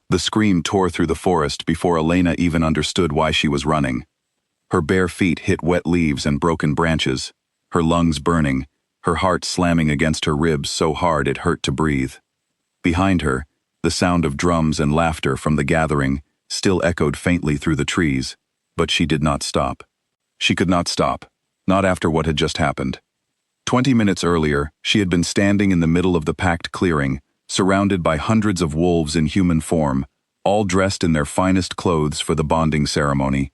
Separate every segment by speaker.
Speaker 1: The scream tore through the forest before Elena even understood why she was running. Her bare feet hit wet leaves and broken branches, her lungs burning, her heart slamming against her ribs so hard it hurt to breathe. Behind her, the sound of drums and laughter from the gathering still echoed faintly through the trees, but she did not stop. She could not stop, not after what had just happened. 20 minutes earlier, she had been standing in the middle of the packed clearing, surrounded by hundreds of wolves in human form, all dressed in their finest clothes for the bonding ceremony.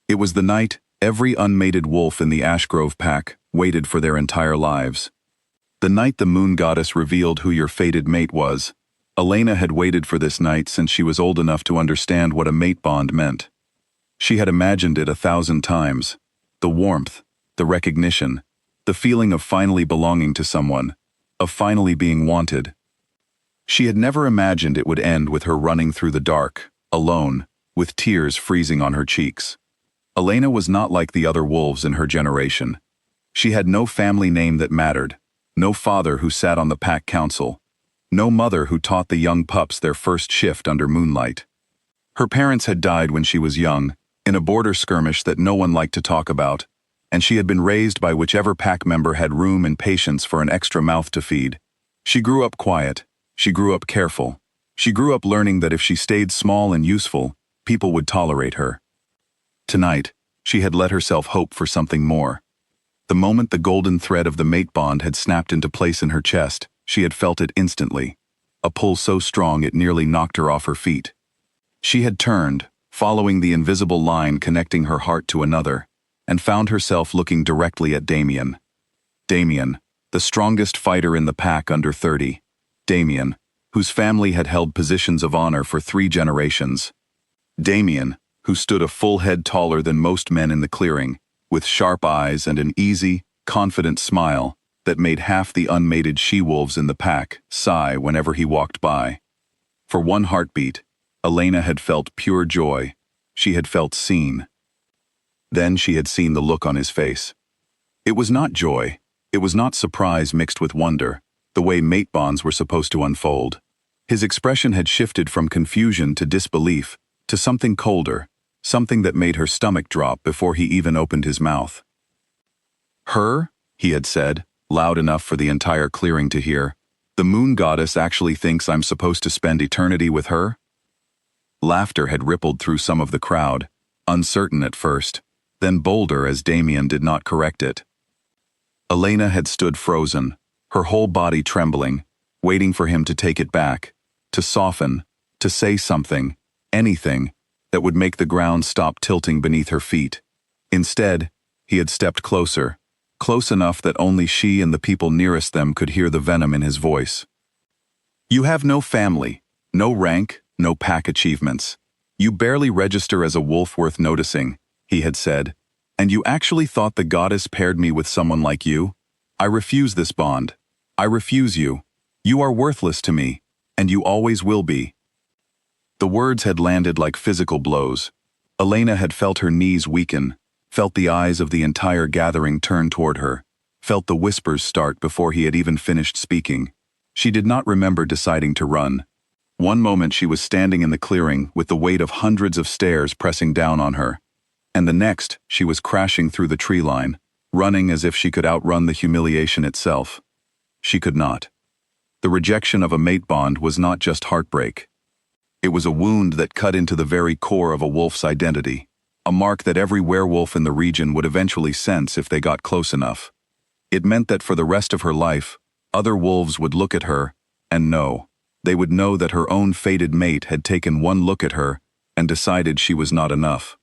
Speaker 1: It was the night every unmated wolf in the Ashgrove pack waited for their entire lives. The night the moon goddess revealed who your fated mate was. Elena had waited for this night since she was old enough to understand what a mate bond meant. She had imagined it 1,000 times. The warmth, the recognition, the feeling of finally belonging to someone, of finally being wanted. She had never imagined it would end with her running through the dark, alone, with tears freezing on her cheeks. Elena was not like the other wolves in her generation. She had no family name that mattered, no father who sat on the pack council, no mother who taught the young pups their first shift under moonlight. Her parents had died when she was young, in a border skirmish that no one liked to talk about, and she had been raised by whichever pack member had room and patience for an extra mouth to feed. She grew up quiet. She grew up careful. She grew up learning that if she stayed small and useful, people would tolerate her. Tonight, she had let herself hope for something more. The moment the golden thread of the mate bond had snapped into place in her chest, she had felt it instantly, a pull so strong it nearly knocked her off her feet. She had turned, following the invisible line connecting her heart to another, and found herself looking directly at Damien. Damien, the strongest fighter in the pack under 30. Damien, whose family had held positions of honor for 3 generations. Damien, who stood a full head taller than most men in the clearing, with sharp eyes and an easy, confident smile that made half the unmated she-wolves in the pack sigh whenever he walked by. For one heartbeat, Elena had felt pure joy. She had felt seen. Then she had seen the look on his face. It was not joy. It was not surprise mixed with wonder, the way mate bonds were supposed to unfold. His expression had shifted from confusion to disbelief, to something colder, something that made her stomach drop before he even opened his mouth. "Her," he had said, loud enough for the entire clearing to hear, "the moon goddess actually thinks I'm supposed to spend eternity with her?" Laughter had rippled through some of the crowd, uncertain at first, then bolder as Damien did not correct it. Elena had stood frozen, her whole body trembling, waiting for him to take it back, to soften, to say something, anything, that would make the ground stop tilting beneath her feet. Instead, he had stepped closer, close enough that only she and the people nearest them could hear the venom in his voice. "You have no family, no rank, no pack achievements. You barely register as a wolf worth noticing," he had said, "and you actually thought the goddess paired me with someone like you? I refuse this bond. I refuse you. You are worthless to me, and you always will be." The words had landed like physical blows. Elena had felt her knees weaken, felt the eyes of the entire gathering turn toward her, felt the whispers start before he had even finished speaking. She did not remember deciding to run. One moment she was standing in the clearing with the weight of hundreds of stares pressing down on her, and the next she was crashing through the tree line, running as if she could outrun the humiliation itself. She could not. The rejection of a mate bond was not just heartbreak. It was a wound that cut into the very core of a wolf's identity, a mark that every werewolf in the region would eventually sense if they got close enough. It meant that for the rest of her life, other wolves would look at her and know. They would know that her own fated mate had taken one look at her and decided she was not enough.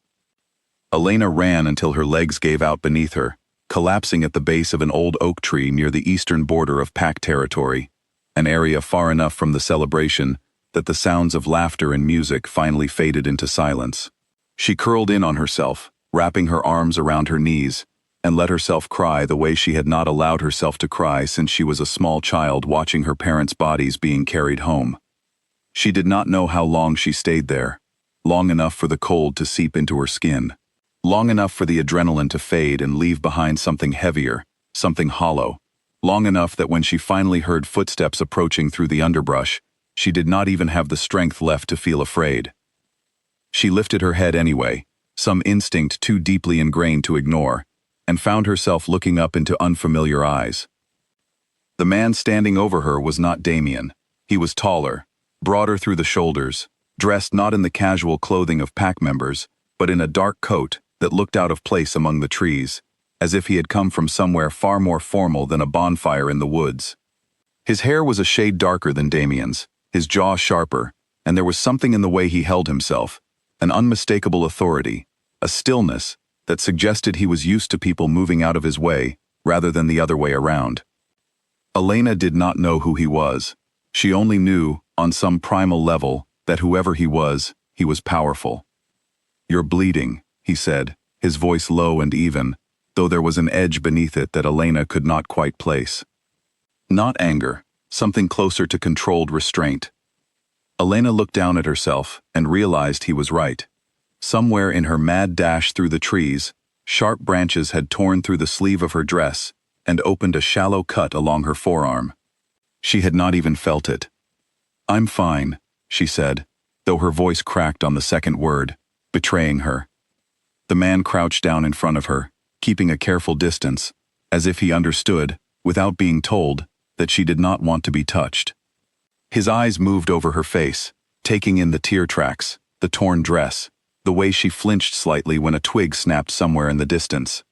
Speaker 1: Elena ran until her legs gave out beneath her, collapsing at the base of an old oak tree near the eastern border of pack territory, an area far enough from the celebration that the sounds of laughter and music finally faded into silence. She curled in on herself, wrapping her arms around her knees, and let herself cry the way she had not allowed herself to cry since she was a small child watching her parents' bodies being carried home. She did not know how long she stayed there, long enough for the cold to seep into her skin, long enough for the adrenaline to fade and leave behind something heavier, something hollow, long enough that when she finally heard footsteps approaching through the underbrush, She did not even have the strength left to feel afraid. She lifted her head anyway, some instinct too deeply ingrained to ignore, and found herself looking up into unfamiliar eyes. The man standing over her was not Damien. He was taller, broader through the shoulders, dressed not in the casual clothing of pack members, but in a dark coat that looked out of place among the trees, as if he had come from somewhere far more formal than a bonfire in the woods. His hair was a shade darker than Damien's, his jaw sharper, and there was something in the way he held himself, an unmistakable authority, a stillness that suggested he was used to people moving out of his way rather than the other way around. Elena did not know who he was. She only knew, on some primal level, that whoever he was powerful. "You're bleeding," he said, his voice low and even, though there was an edge beneath it that Elena could not quite place. Not anger, something closer to controlled restraint. Elena looked down at herself and realized he was right. Somewhere in her mad dash through the trees, sharp branches had torn through the sleeve of her dress and opened a shallow cut along her forearm. She had not even felt it. "I'm fine," she said, though her voice cracked on the second word, betraying her. The man crouched down in front of her, keeping a careful distance, as if he understood, without being told, that she did not want to be touched. His eyes moved over her face, taking in the tear tracks, the torn dress, the way she flinched slightly when a twig snapped somewhere in the distance.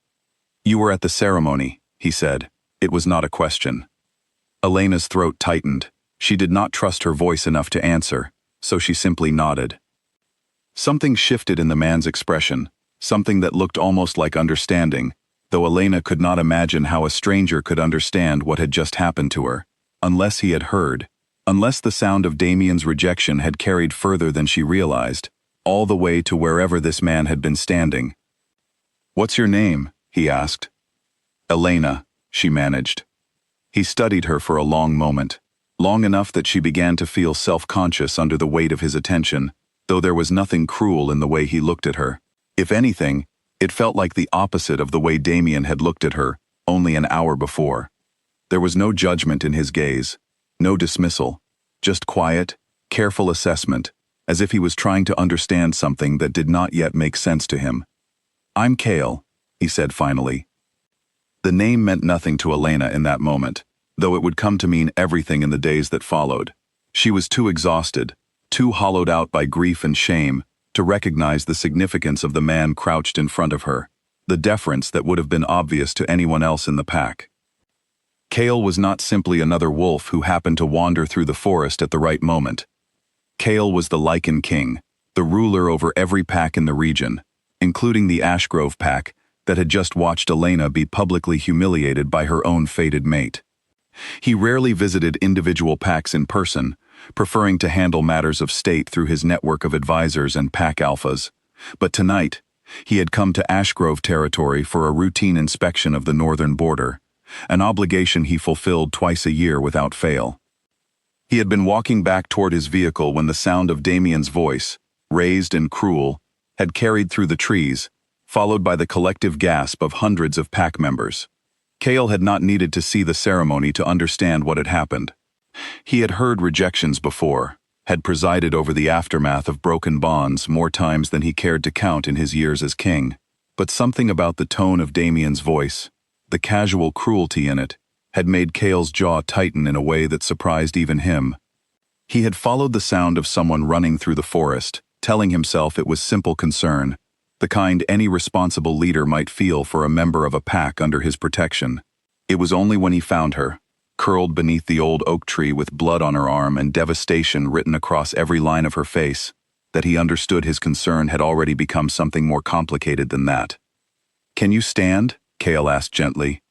Speaker 1: "You were at the ceremony," he said. It was not a question. Elena's throat tightened. She did not trust her voice enough to answer, so she simply nodded. Something shifted in the man's expression, something that looked almost like understanding, though Elena could not imagine how a stranger could understand what had just happened to her, unless he had heard, unless the sound of Damien's rejection had carried further than she realized, all the way to wherever this man had been standing. "What's your name?" he asked. "Elena," she managed. He studied her for a long moment, long enough that she began to feel self-conscious under the weight of his attention, though there was nothing cruel in the way he looked at her. If anything, it felt like the opposite of the way Damien had looked at her only an hour before. There was no judgment in his gaze, no dismissal, just quiet, careful assessment, as if he was trying to understand something that did not yet make sense to him. "I'm Kale," he said finally. The name meant nothing to Elena in that moment, though it would come to mean everything in the days that followed. She was too exhausted, too hollowed out by grief and shame, to recognize the significance of the man crouched in front of her, the deference that would have been obvious to anyone else in the pack. Kale was not simply another wolf who happened to wander through the forest at the right moment. Kale was the Lichen King, the ruler over every pack in the region, including the Ashgrove pack that had just watched Elena be publicly humiliated by her own fated mate. He rarely visited individual packs in person, preferring to handle matters of state through his network of advisors and pack alphas. But tonight, he had come to Ashgrove territory for a routine inspection of the northern border, an obligation he fulfilled twice a year without fail. He had been walking back toward his vehicle when the sound of Damien's voice, raised and cruel, had carried through the trees, followed by the collective gasp of hundreds of pack members. Kale had not needed to see the ceremony to understand what had happened. He had heard rejections before, had presided over the aftermath of broken bonds more times than he cared to count in his years as king, but something about the tone of Damien's voice, the casual cruelty in it, had made Kale's jaw tighten in a way that surprised even him. He had followed the sound of someone running through the forest, telling himself it was simple concern, the kind any responsible leader might feel for a member of a pack under his protection. It was only when he found her, curled beneath the old oak tree with blood on her arm and devastation written across every line of her face, that he understood his concern had already become something more complicated than that. "Can you stand?" Kale asked gently.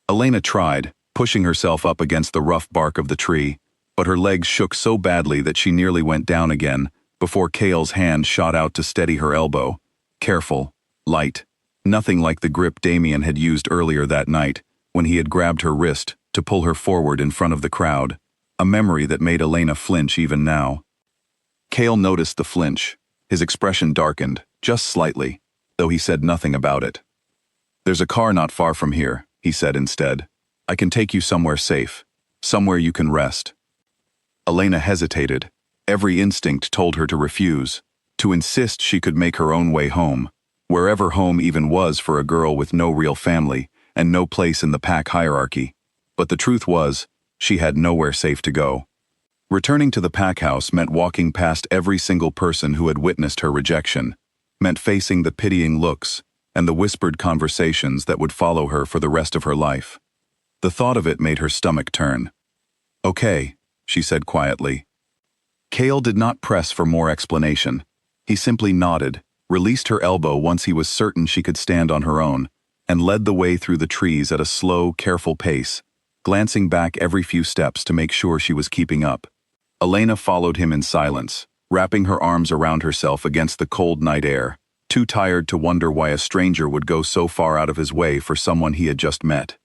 Speaker 1: Elena tried, pushing herself up against the rough bark of the tree, but her legs shook so badly that she nearly went down again before Kale's hand shot out to steady her elbow. Careful, light, nothing like the grip Damien had used earlier that night when he had grabbed her wrist to pull her forward in front of the crowd, a memory that made Elena flinch even now. Kale noticed the flinch. His expression darkened, just slightly, though he said nothing about it. "There's a car not far from here," he said instead. "I can take you somewhere safe, somewhere you can rest." Elena hesitated. Every instinct told her to refuse, to insist she could make her own way home, wherever home even was for a girl with no real family and no place in the pack hierarchy. But the truth was, she had nowhere safe to go. Returning to the pack house meant walking past every single person who had witnessed her rejection, meant facing the pitying looks and the whispered conversations that would follow her for the rest of her life. The thought of it made her stomach turn. "Okay," she said quietly. Cale did not press for more explanation. He simply nodded, released her elbow once he was certain she could stand on her own, and led the way through the trees at a slow, careful pace, glancing back every few steps to make sure she was keeping up. Elena followed him in silence, wrapping her arms around herself against the cold night air, too tired to wonder why a stranger would go so far out of his way for someone he had just met.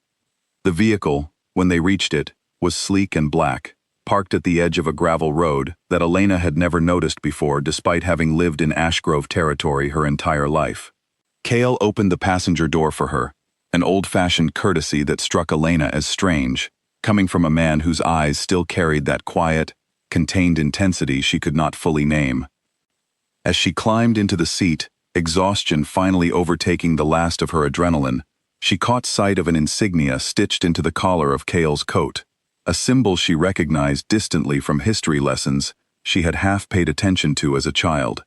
Speaker 1: The vehicle, when they reached it, was sleek and black, parked at the edge of a gravel road that Elena had never noticed before despite having lived in Ashgrove territory her entire life. Cale opened the passenger door for her, an old-fashioned courtesy that struck Elena as strange, coming from a man whose eyes still carried that quiet, contained intensity she could not fully name. As she climbed into the seat, exhaustion finally overtaking the last of her adrenaline, she caught sight of an insignia stitched into the collar of Cale's coat, a symbol she recognized distantly from history lessons she had half paid attention to as a child.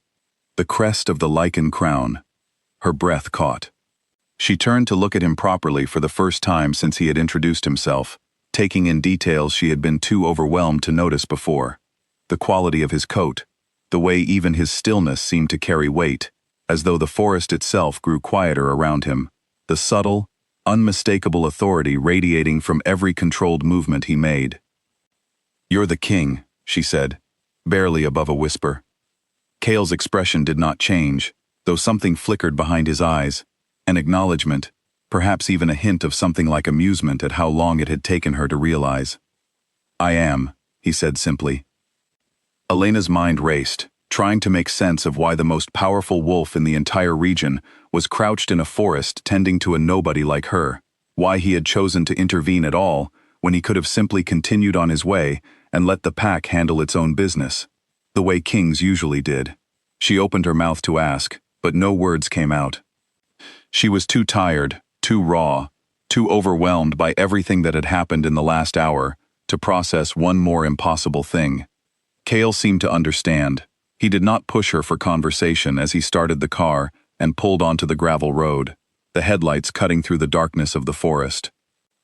Speaker 1: The crest of the Lycan crown. Her breath caught. She turned to look at him properly for the first time since he had introduced himself, taking in details she had been too overwhelmed to notice before. The quality of his coat, the way even his stillness seemed to carry weight, as though the forest itself grew quieter around him, the subtle, unmistakable authority radiating from every controlled movement he made. "You're the king," she said, barely above a whisper. Cale's expression did not change, though something flickered behind his eyes, an acknowledgement, perhaps even a hint of something like amusement at how long it had taken her to realize. "I am," he said simply. Elena's mind raced, trying to make sense of why the most powerful wolf in the entire region was crouched in a forest tending to a nobody like her, why he had chosen to intervene at all when he could have simply continued on his way and let the pack handle its own business, the way kings usually did. She opened her mouth to ask, but no words came out. She was too tired, too raw, too overwhelmed by everything that had happened in the last hour to process one more impossible thing. Cale seemed to understand. He did not push her for conversation as he started the car and pulled onto the gravel road, the headlights cutting through the darkness of the forest.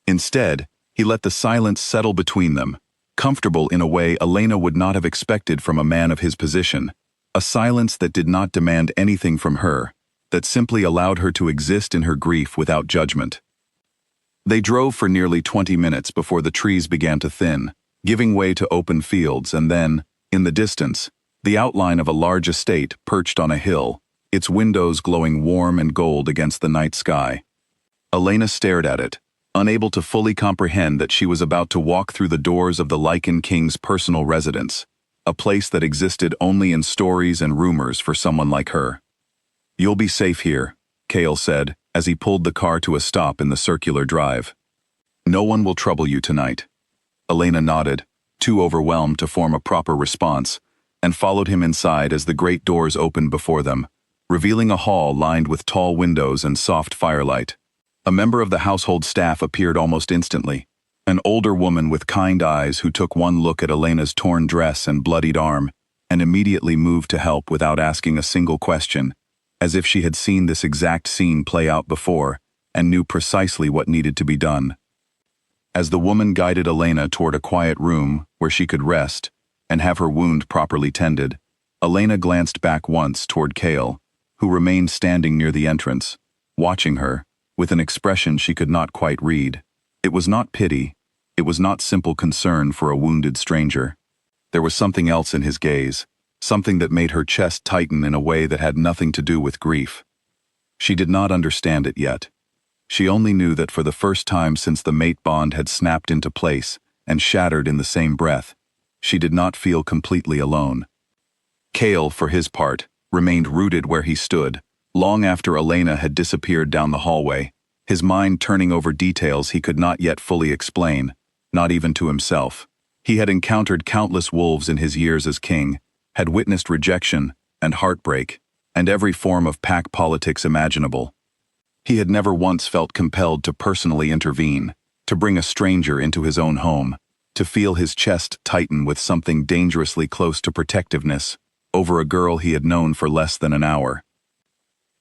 Speaker 1: Instead, he let the silence settle between them, comfortable in a way Elena would not have expected from a man of his position, a silence that did not demand anything from her, that simply allowed her to exist in her grief without judgment. They drove for nearly 20 minutes before the trees began to thin, giving way to open fields, and then, in the distance, the outline of a large estate perched on a hill, its windows glowing warm and gold against the night sky. Elena stared at it, unable to fully comprehend that she was about to walk through the doors of the Lycan King's personal residence, a place that existed only in stories and rumors for someone like her. "You'll be safe here," Cale said, as he pulled the car to a stop in the circular drive. "No one will trouble you tonight." Elena nodded, too overwhelmed to form a proper response, and followed him inside as the great doors opened before them, revealing a hall lined with tall windows and soft firelight. A member of the household staff appeared almost instantly, an older woman with kind eyes who took one look at Elena's torn dress and bloodied arm, and immediately moved to help without asking a single question, as if she had seen this exact scene play out before and knew precisely what needed to be done. As the woman guided Elena toward a quiet room where she could rest and have her wound properly tended, Elena glanced back once toward Cale, who remained standing near the entrance, watching her, with an expression she could not quite read. It was not pity, it was not simple concern for a wounded stranger. There was something else in his gaze, something that made her chest tighten in a way that had nothing to do with grief. She did not understand it yet. She only knew that for the first time since the mate bond had snapped into place and shattered in the same breath, she did not feel completely alone. Cale, for his part, remained rooted where he stood, long after Elena had disappeared down the hallway, his mind turning over details he could not yet fully explain, not even to himself. He had encountered countless wolves in his years as king, had witnessed rejection and heartbreak, and every form of pack politics imaginable. He had never once felt compelled to personally intervene, to bring a stranger into his own home, to feel his chest tighten with something dangerously close to protectiveness over a girl he had known for less than an hour.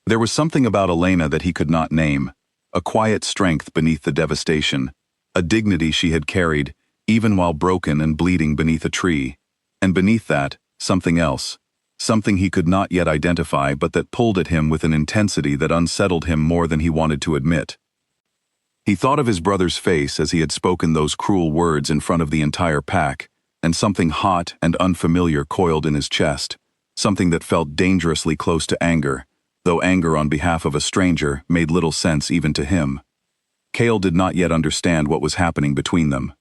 Speaker 1: There was something about Elena that he could not name, a quiet strength beneath the devastation, a dignity she had carried, even while broken and bleeding beneath a tree, and beneath that, something else, something he could not yet identify but that pulled at him with an intensity that unsettled him more than he wanted to admit. He thought of his brother's face as he had spoken those cruel words in front of the entire pack, and something hot and unfamiliar coiled in his chest, something that felt dangerously close to anger, though anger on behalf of a stranger made little sense even to him. Cale did not yet understand what was happening between them.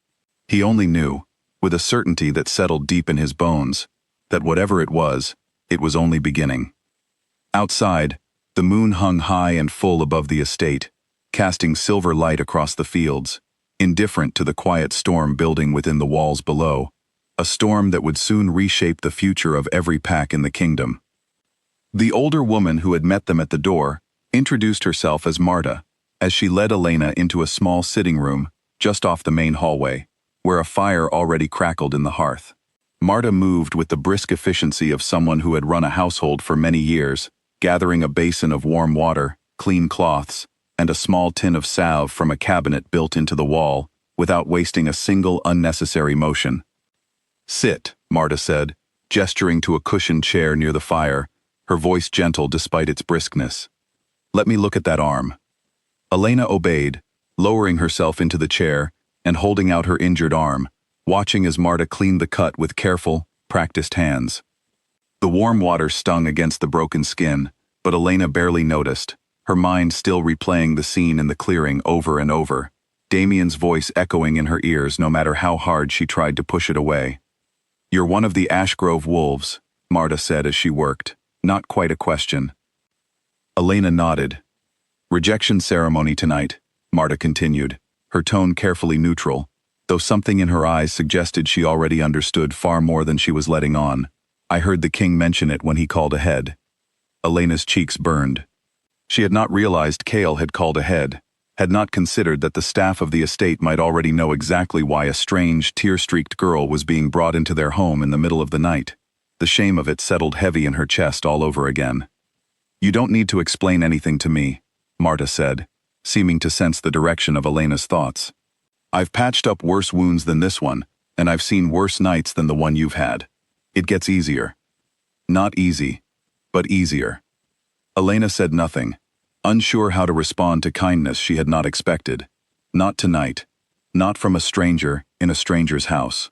Speaker 1: He only knew, with a certainty that settled deep in his bones, that whatever it was only beginning. Outside, the moon hung high and full above the estate, casting silver light across the fields, indifferent to the quiet storm building within the walls below, a storm that would soon reshape the future of every pack in the kingdom. The older woman who had met them at the door introduced herself as Marta, as she led Elena into a small sitting room just off the main hallway, where a fire already crackled in the hearth. Marta moved with the brisk efficiency of someone who had run a household for many years, gathering a basin of warm water, clean cloths, and a small tin of salve from a cabinet built into the wall, without wasting a single unnecessary motion. "Sit," Marta said, gesturing to a cushioned chair near the fire, her voice gentle despite its briskness. "Let me look at that arm." Elena obeyed, lowering herself into the chair and holding out her injured arm, watching as Marta cleaned the cut with careful, practiced hands. The warm water stung against the broken skin, but Elena barely noticed, her mind still replaying the scene in the clearing over and over, Damien's voice echoing in her ears no matter how hard she tried to push it away. "You're one of the Ashgrove wolves," Marta said as she worked, not quite a question. Elena nodded. "Rejection ceremony tonight," Marta continued, her tone carefully neutral, though something in her eyes suggested she already understood far more than she was letting on. "I heard the king mention it when he called ahead." Elena's cheeks burned. She had not realized Cale had called ahead, had not considered that the staff of the estate might already know exactly why a strange, tear-streaked girl was being brought into their home in the middle of the night. The shame of it settled heavy in her chest all over again. "You don't need to explain anything to me," Marta said, seeming to sense the direction of Elena's thoughts. "I've patched up worse wounds than this one, and I've seen worse nights than the one you've had. It gets easier." Not easy, but easier. Elena said nothing, unsure how to respond to kindness she had not expected. Not tonight. Not from a stranger in a stranger's house.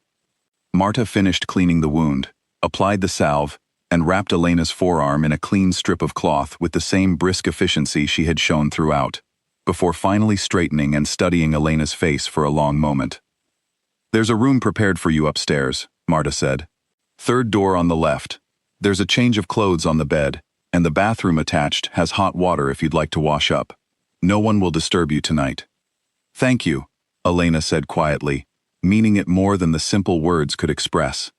Speaker 1: Marta finished cleaning the wound, applied the salve, and wrapped Elena's forearm in a clean strip of cloth with the same brisk efficiency she had shown throughout, before finally straightening and studying Elena's face for a long moment. "There's a room prepared for you upstairs," Marta said. "Third door on the left. There's a change of clothes on the bed, and the bathroom attached has hot water if you'd like to wash up. No one will disturb you tonight." "Thank you," Elena said quietly, meaning it more than the simple words could express.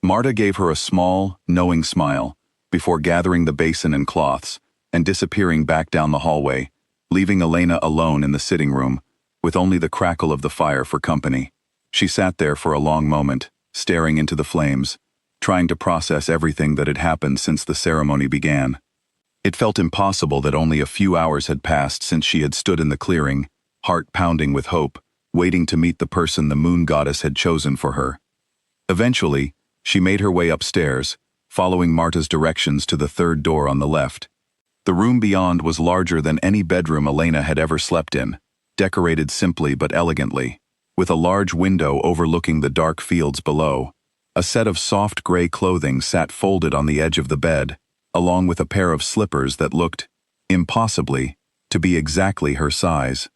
Speaker 1: Marta gave her a small, knowing smile, before gathering the basin and cloths, and disappearing back down the hallway, leaving Elena alone in the sitting room, with only the crackle of the fire for company. She sat there for a long moment, staring into the flames, trying to process everything that had happened since the ceremony began. It felt impossible that only a few hours had passed since she had stood in the clearing, heart pounding with hope, waiting to meet the person the moon goddess had chosen for her. Eventually, she made her way upstairs, following Marta's directions to the third door on the left. The room beyond was larger than any bedroom Elena had ever slept in, decorated simply but elegantly, with a large window overlooking the dark fields below. A set of soft gray clothing sat folded on the edge of the bed, along with a pair of slippers that looked, impossibly, to be exactly her size.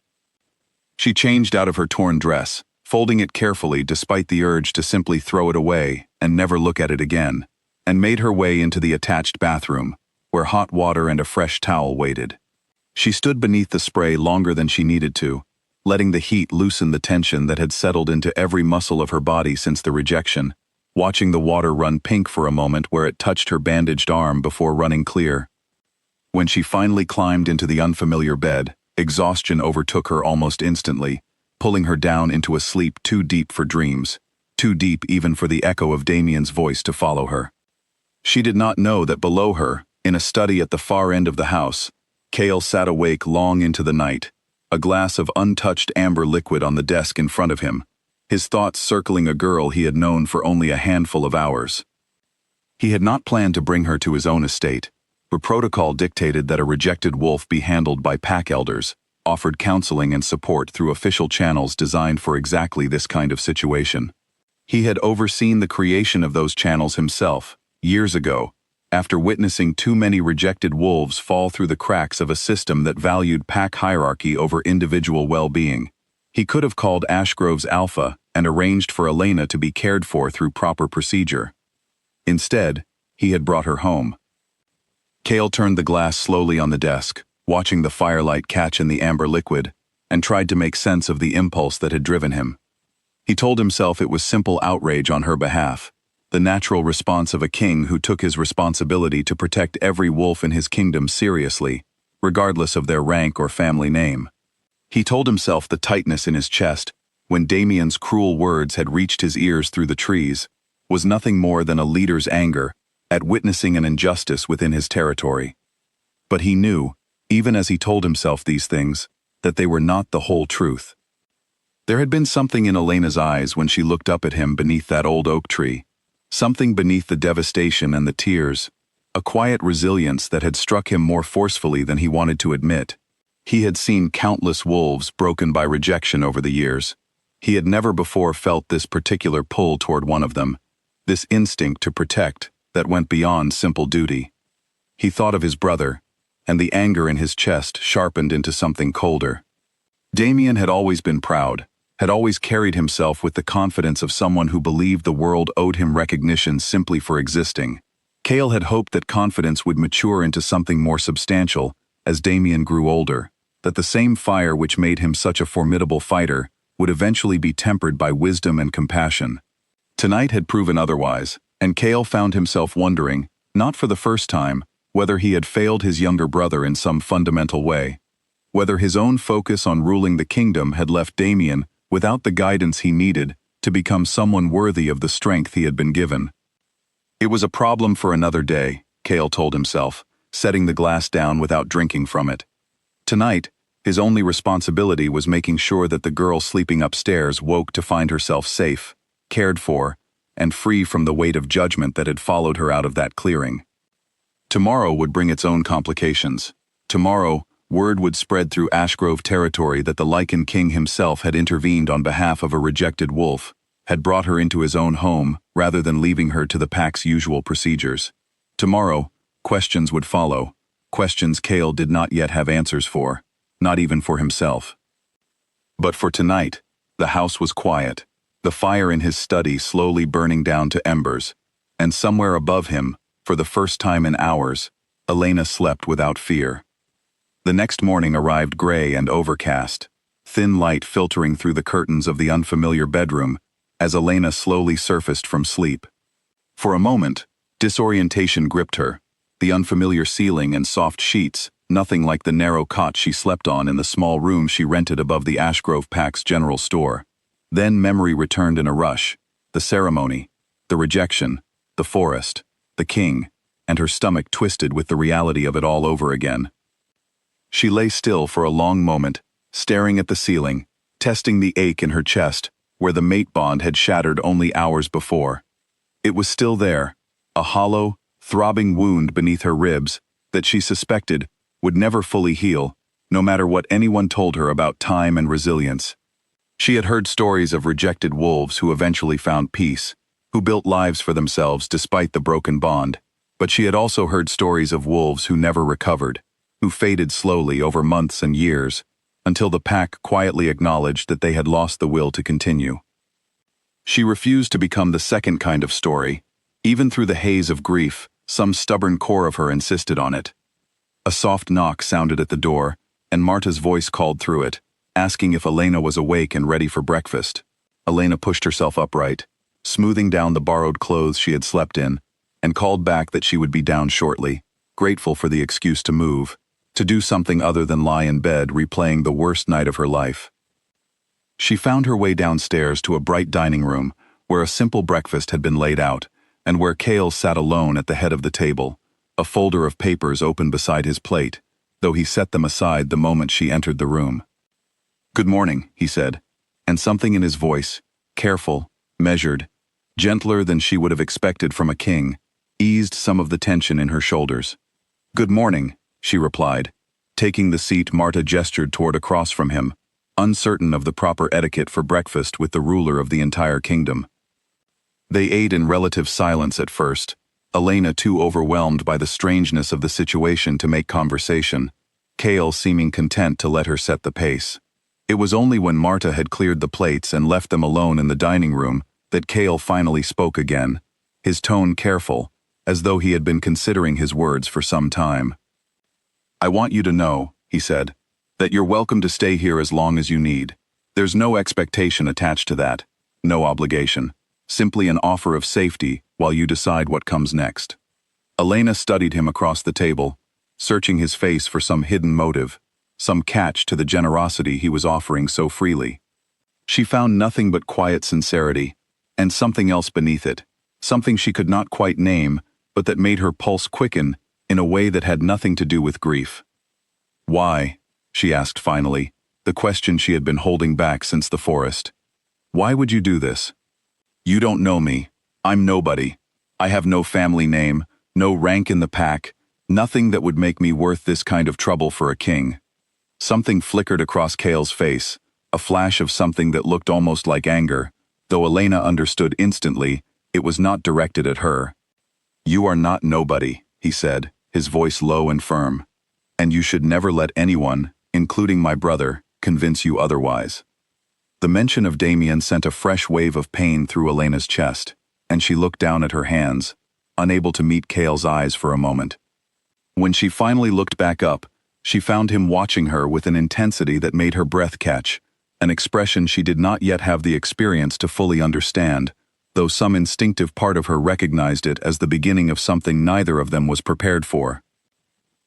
Speaker 1: She changed out of her torn dress, folding it carefully despite the urge to simply throw it away and never look at it again, and made her way into the attached bathroom, where hot water and a fresh towel waited. She stood beneath the spray longer than she needed to, letting the heat loosen the tension that had settled into every muscle of her body since the rejection, watching the water run pink for a moment where it touched her bandaged arm before running clear. When she finally climbed into the unfamiliar bed, exhaustion overtook her almost instantly, pulling her down into a sleep too deep for dreams, too deep even for the echo of Damien's voice to follow her. She did not know that below her, in a study at the far end of the house, Cale sat awake long into the night, a glass of untouched amber liquid on the desk in front of him, his thoughts circling a girl he had known for only a handful of hours. He had not planned to bring her to his own estate, but protocol dictated that a rejected wolf be handled by pack elders, offered counseling and support through official channels designed for exactly this kind of situation. He had overseen the creation of those channels himself, years ago, after witnessing too many rejected wolves fall through the cracks of a system that valued pack hierarchy over individual well-being. He could have called Ashgrove's Alpha and arranged for Elena to be cared for through proper procedure. Instead, he had brought her home. Cale turned the glass slowly on the desk, watching the firelight catch in the amber liquid, and tried to make sense of the impulse that had driven him. He told himself it was simple outrage on her behalf, the natural response of a king who took his responsibility to protect every wolf in his kingdom seriously, regardless of their rank or family name. He told himself the tightness in his chest, when Damien's cruel words had reached his ears through the trees, was nothing more than a leader's anger at witnessing an injustice within his territory. But he knew, even as he told himself these things, that they were not the whole truth. There had been something in Elena's eyes when she looked up at him beneath that old oak tree, something beneath the devastation and the tears, a quiet resilience that had struck him more forcefully than he wanted to admit. He had seen countless wolves broken by rejection over the years. He had never before felt this particular pull toward one of them, this instinct to protect that went beyond simple duty. He thought of his brother, and the anger in his chest sharpened into something colder. Damien had always been proud, had always carried himself with the confidence of someone who believed the world owed him recognition simply for existing. Cale had hoped that confidence would mature into something more substantial as Damien grew older, that the same fire which made him such a formidable fighter would eventually be tempered by wisdom and compassion. Tonight had proven otherwise, and Cale found himself wondering, not for the first time, whether he had failed his younger brother in some fundamental way, whether his own focus on ruling the kingdom had left Damien without the guidance he needed to become someone worthy of the strength he had been given. It was a problem for another day, Cale told himself, setting the glass down without drinking from it. Tonight, his only responsibility was making sure that the girl sleeping upstairs woke to find herself safe, cared for, and free from the weight of judgment that had followed her out of that clearing. Tomorrow would bring its own complications. Tomorrow, word would spread through Ashgrove territory that the Lycan King himself had intervened on behalf of a rejected wolf, had brought her into his own home rather than leaving her to the pack's usual procedures. Tomorrow, questions would follow, questions Cale did not yet have answers for, not even for himself. But for tonight, the house was quiet, the fire in his study slowly burning down to embers, and somewhere above him, for the first time in hours, Elena slept without fear. The next morning arrived gray and overcast, thin light filtering through the curtains of the unfamiliar bedroom as Elena slowly surfaced from sleep. For a moment, disorientation gripped her, the unfamiliar ceiling and soft sheets, nothing like the narrow cot she slept on in the small room she rented above the Ashgrove Pack's general store. Then memory returned in a rush, the ceremony, the rejection, the forest, the king, and her stomach twisted with the reality of it all over again. She lay still for a long moment, staring at the ceiling, testing the ache in her chest, where the mate bond had shattered only hours before. It was still there, a hollow, throbbing wound beneath her ribs that she suspected would never fully heal, no matter what anyone told her about time and resilience. She had heard stories of rejected wolves who eventually found peace, who built lives for themselves despite the broken bond, but she had also heard stories of wolves who never recovered, who faded slowly over months and years, until the pack quietly acknowledged that they had lost the will to continue. She refused to become the second kind of story. Even through the haze of grief, some stubborn core of her insisted on it. A soft knock sounded at the door, and Marta's voice called through it, asking if Elena was awake and ready for breakfast. Elena pushed herself upright, smoothing down the borrowed clothes she had slept in, and called back that she would be down shortly, grateful for the excuse to move, to do something other than lie in bed replaying the worst night of her life. She found her way downstairs to a bright dining room, where a simple breakfast had been laid out, and where Cale sat alone at the head of the table, a folder of papers open beside his plate, though he set them aside the moment she entered the room. "Good morning," he said, and something in his voice, careful, measured, gentler than she would have expected from a king, eased some of the tension in her shoulders. "Good morning," she replied, taking the seat Marta gestured toward across from him, uncertain of the proper etiquette for breakfast with the ruler of the entire kingdom. They ate in relative silence at first, Elena too overwhelmed by the strangeness of the situation to make conversation, Cale seeming content to let her set the pace. It was only when Marta had cleared the plates and left them alone in the dining room that Cale finally spoke again, his tone careful, as though he had been considering his words for some time. "I want you to know," he said, "that you're welcome to stay here as long as you need. There's no expectation attached to that, no obligation, simply an offer of safety while you decide what comes next." Elena studied him across the table, searching his face for some hidden motive, some catch to the generosity he was offering so freely. She found nothing but quiet sincerity, and something else beneath it, something she could not quite name, but that made her pulse quicken in a way that had nothing to do with grief. "Why?" she asked finally, the question she had been holding back since the forest. "Why would you do this? You don't know me. I'm nobody. I have no family name, no rank in the pack, nothing that would make me worth this kind of trouble for a king." Something flickered across Cale's face, a flash of something that looked almost like anger, though Elena understood instantly it was not directed at her. "You are not nobody," he said, his voice low and firm, "and you should never let anyone, including my brother, convince you otherwise." The mention of Damien sent a fresh wave of pain through Elena's chest, and she looked down at her hands, unable to meet Cale's eyes for a moment. When she finally looked back up, she found him watching her with an intensity that made her breath catch, an expression she did not yet have the experience to fully understand, though some instinctive part of her recognized it as the beginning of something neither of them was prepared for.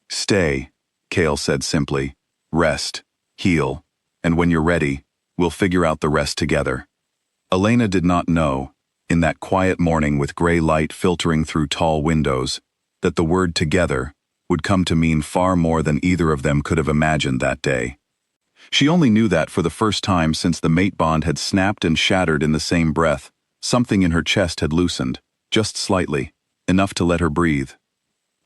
Speaker 1: "Stay," Cale said simply. "Rest, heal, and when you're ready, we'll figure out the rest together." Elena did not know, in that quiet morning with gray light filtering through tall windows, that the word together would come to mean far more than either of them could have imagined that day. She only knew that for the first time since the mate bond had snapped and shattered in the same breath, something in her chest had loosened, just slightly, enough to let her breathe.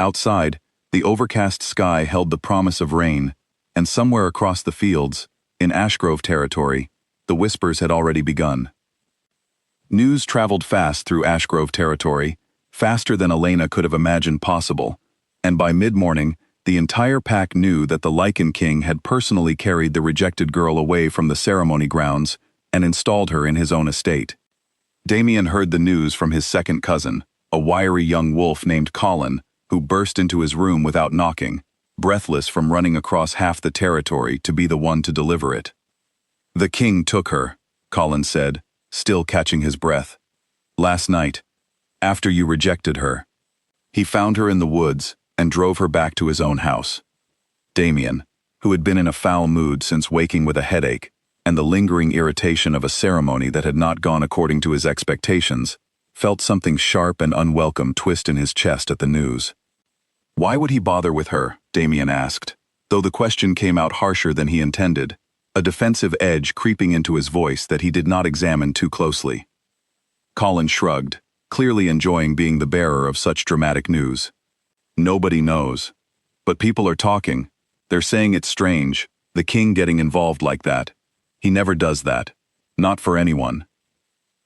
Speaker 1: Outside, the overcast sky held the promise of rain, and somewhere across the fields, in Ashgrove territory, the whispers had already begun. News traveled fast through Ashgrove territory, faster than Elena could have imagined possible, and by mid-morning, the entire pack knew that the Lycan King had personally carried the rejected girl away from the ceremony grounds and installed her in his own estate. Damien heard the news from his second cousin, a wiry young wolf named Colin, who burst into his room without knocking, breathless from running across half the territory to be the one to deliver it. "The king took her," Colin said, still catching his breath. "Last night, after you rejected her. He found her in the woods and drove her back to his own house." Damien, who had been in a foul mood since waking with a headache and the lingering irritation of a ceremony that had not gone according to his expectations, felt something sharp and unwelcome twist in his chest at the news. Why would he bother with her? Damien asked, though the question came out harsher than he intended, a defensive edge creeping into his voice that he did not examine too closely. Colin shrugged, clearly enjoying being the bearer of such dramatic news. "Nobody knows. But people are talking. They're saying it's strange, the king getting involved like that. He never does that. Not for anyone."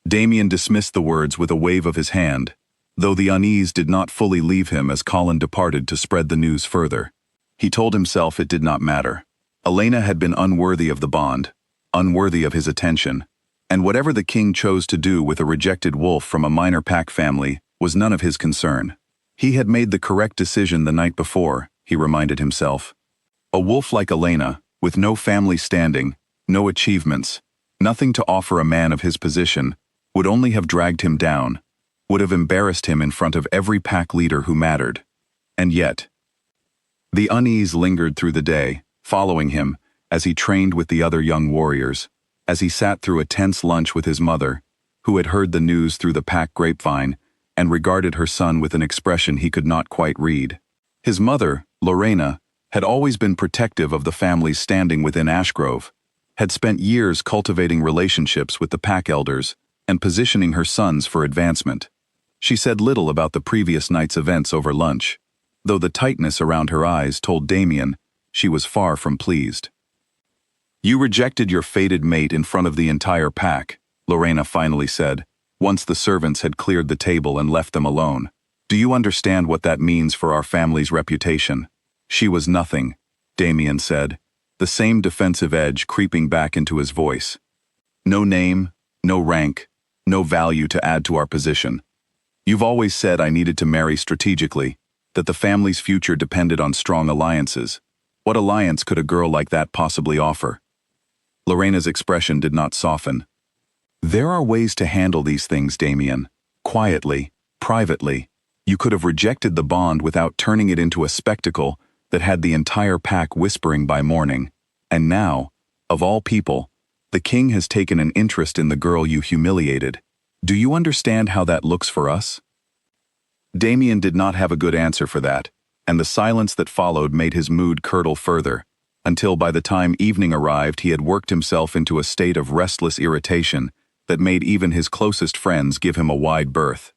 Speaker 1: Damien dismissed the words with a wave of his hand, though the unease did not fully leave him as Colin departed to spread the news further. He told himself it did not matter. Elena had been unworthy of the bond, unworthy of his attention, and whatever the king chose to do with a rejected wolf from a minor pack family was none of his concern. He had made the correct decision the night before, he reminded himself. A wolf like Elena, with no family standing, no achievements, nothing to offer a man of his position, would only have dragged him down, would have embarrassed him in front of every pack leader who mattered. And yet, the unease lingered through the day, following him, as he trained with the other young warriors, as he sat through a tense lunch with his mother, who had heard the news through the pack grapevine, and regarded her son with an expression he could not quite read. His mother, Lorena, had always been protective of the family's standing within Ashgrove, had spent years cultivating relationships with the pack elders and positioning her sons for advancement. She said little about the previous night's events over lunch, though the tightness around her eyes told Damien she was far from pleased. "You rejected your fated mate in front of the entire pack," Lorena finally said, once the servants had cleared the table and left them alone. "Do you understand what that means for our family's reputation?" "She was nothing," Damien said, the same defensive edge creeping back into his voice. "No name, no rank, no value to add to our position. You've always said I needed to marry strategically, that the family's future depended on strong alliances. What alliance could a girl like that possibly offer?" Lorena's expression did not soften. "There are ways to handle these things, Damien. Quietly, privately. You could have rejected the bond without turning it into a spectacle that had the entire pack whispering by morning. And now, of all people, the king has taken an interest in the girl you humiliated. Do you understand how that looks for us?" Damien did not have a good answer for that, and the silence that followed made his mood curdle further, until by the time evening arrived he had worked himself into a state of restless irritation that made even his closest friends give him a wide berth.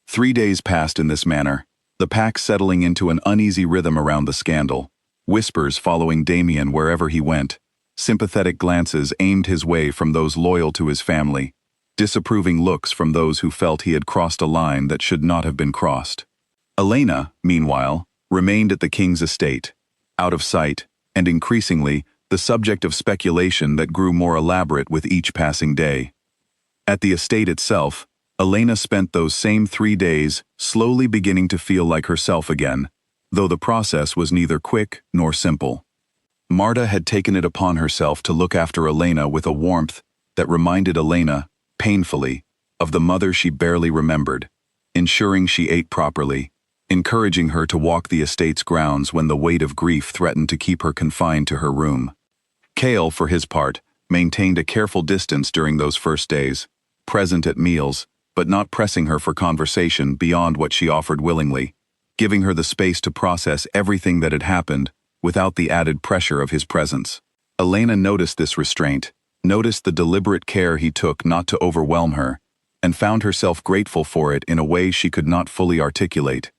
Speaker 1: 3 days passed in this manner, the pack settling into an uneasy rhythm around the scandal, whispers following Damien wherever he went, sympathetic glances aimed his way from those loyal to his family, disapproving looks from those who felt he had crossed a line that should not have been crossed. Elena, meanwhile, remained at the king's estate, out of sight, and increasingly, the subject of speculation that grew more elaborate with each passing day. At the estate itself, Elena spent those same 3 days slowly beginning to feel like herself again, though the process was neither quick nor simple. Marta had taken it upon herself to look after Elena with a warmth that reminded Elena, painfully, of the mother she barely remembered, ensuring she ate properly, encouraging her to walk the estate's grounds when the weight of grief threatened to keep her confined to her room. Cale, for his part, maintained a careful distance during those first days, present at meals, but not pressing her for conversation beyond what she offered willingly, giving her the space to process everything that had happened without the added pressure of his presence. Elena noticed this restraint, noticed the deliberate care he took not to overwhelm her, and found herself grateful for it in a way she could not fully articulate.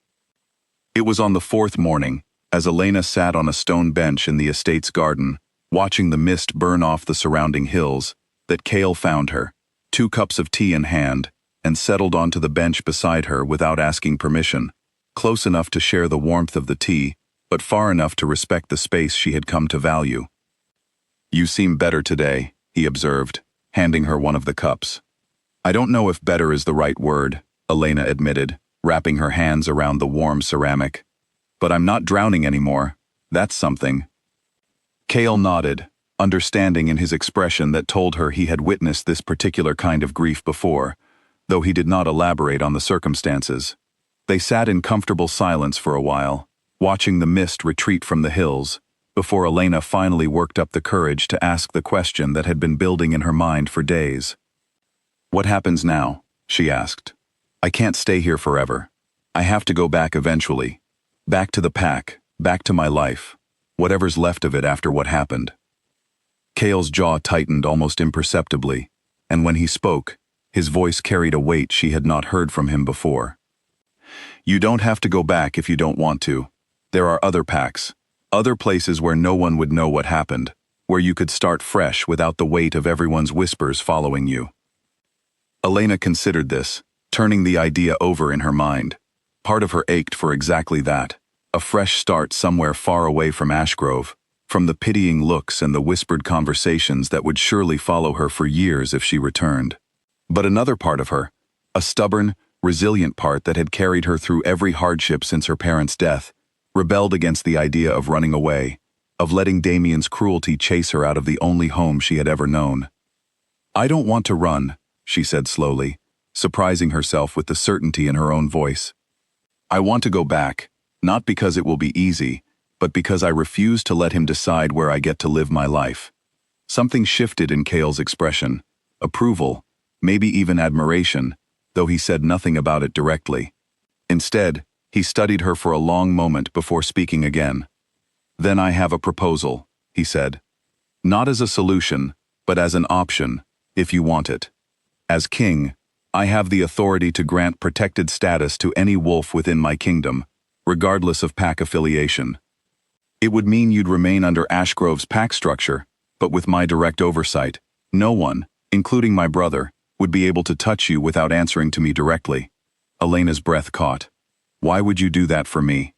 Speaker 1: It was on the 4th morning, as Elena sat on a stone bench in the estate's garden, watching the mist burn off the surrounding hills, that Cale found her, 2 cups of tea in hand, and settled onto the bench beside her without asking permission, close enough to share the warmth of the tea, but far enough to respect the space she had come to value. "You seem better today," he observed, handing her one of the cups. "I don't know if better is the right word," Elena admitted, wrapping her hands around the warm ceramic. "But I'm not drowning anymore. That's something." Cale nodded, understanding in his expression that told her he had witnessed this particular kind of grief before, though he did not elaborate on the circumstances. They sat in comfortable silence for a while, watching the mist retreat from the hills, before Elena finally worked up the courage to ask the question that had been building in her mind for days. "What happens now?" she asked. "I can't stay here forever. I have to go back eventually. Back to the pack, back to my life, whatever's left of it after what happened." Cale's jaw tightened almost imperceptibly, and when he spoke, his voice carried a weight she had not heard from him before. "You don't have to go back if you don't want to. There are other packs, other places where no one would know what happened, where you could start fresh without the weight of everyone's whispers following you." Elena considered this, turning the idea over in her mind. Part of her ached for exactly that, a fresh start somewhere far away from Ashgrove, from the pitying looks and the whispered conversations that would surely follow her for years if she returned. But another part of her, a stubborn, resilient part that had carried her through every hardship since her parents' death, rebelled against the idea of running away, of letting Damien's cruelty chase her out of the only home she had ever known. "I don't want to run," she said slowly, surprising herself with the certainty in her own voice. "I want to go back, not because it will be easy, but because I refuse to let him decide where I get to live my life." Something shifted in Cale's expression. Approval, maybe even admiration, though he said nothing about it directly. Instead, he studied her for a long moment before speaking again. "Then I have a proposal," he said. "Not as a solution, but as an option, if you want it. As king, I have the authority to grant protected status to any wolf within my kingdom, regardless of pack affiliation. It would mean you'd remain under Ashgrove's pack structure, but with my direct oversight, no one, including my brother, would be able to touch you without answering to me directly." Elena's breath caught. "Why would you do that for me?"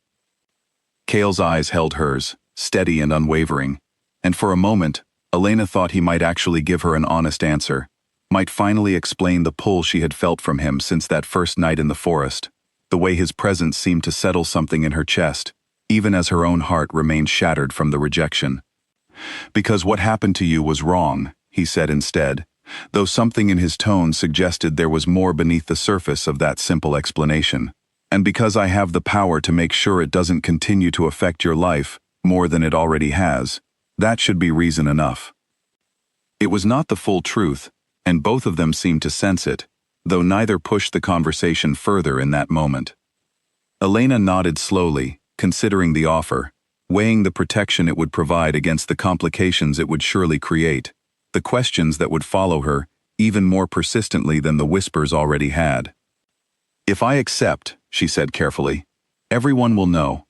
Speaker 1: Cale's eyes held hers, steady and unwavering, and for a moment, Elena thought he might actually give her an honest answer, might finally explain the pull she had felt from him since that first night in the forest, the way his presence seemed to settle something in her chest, even as her own heart remained shattered from the rejection. "Because what happened to you was wrong," he said instead, though something in his tone suggested there was more beneath the surface of that simple explanation. "And because I have the power to make sure it doesn't continue to affect your life more than it already has, that should be reason enough." It was not the full truth, and both of them seemed to sense it, though neither pushed the conversation further in that moment. Elena nodded slowly, considering the offer, weighing the protection it would provide against the complications it would surely create, the questions that would follow her even more persistently than the whispers already had. "If I accept," she said carefully, "everyone will know.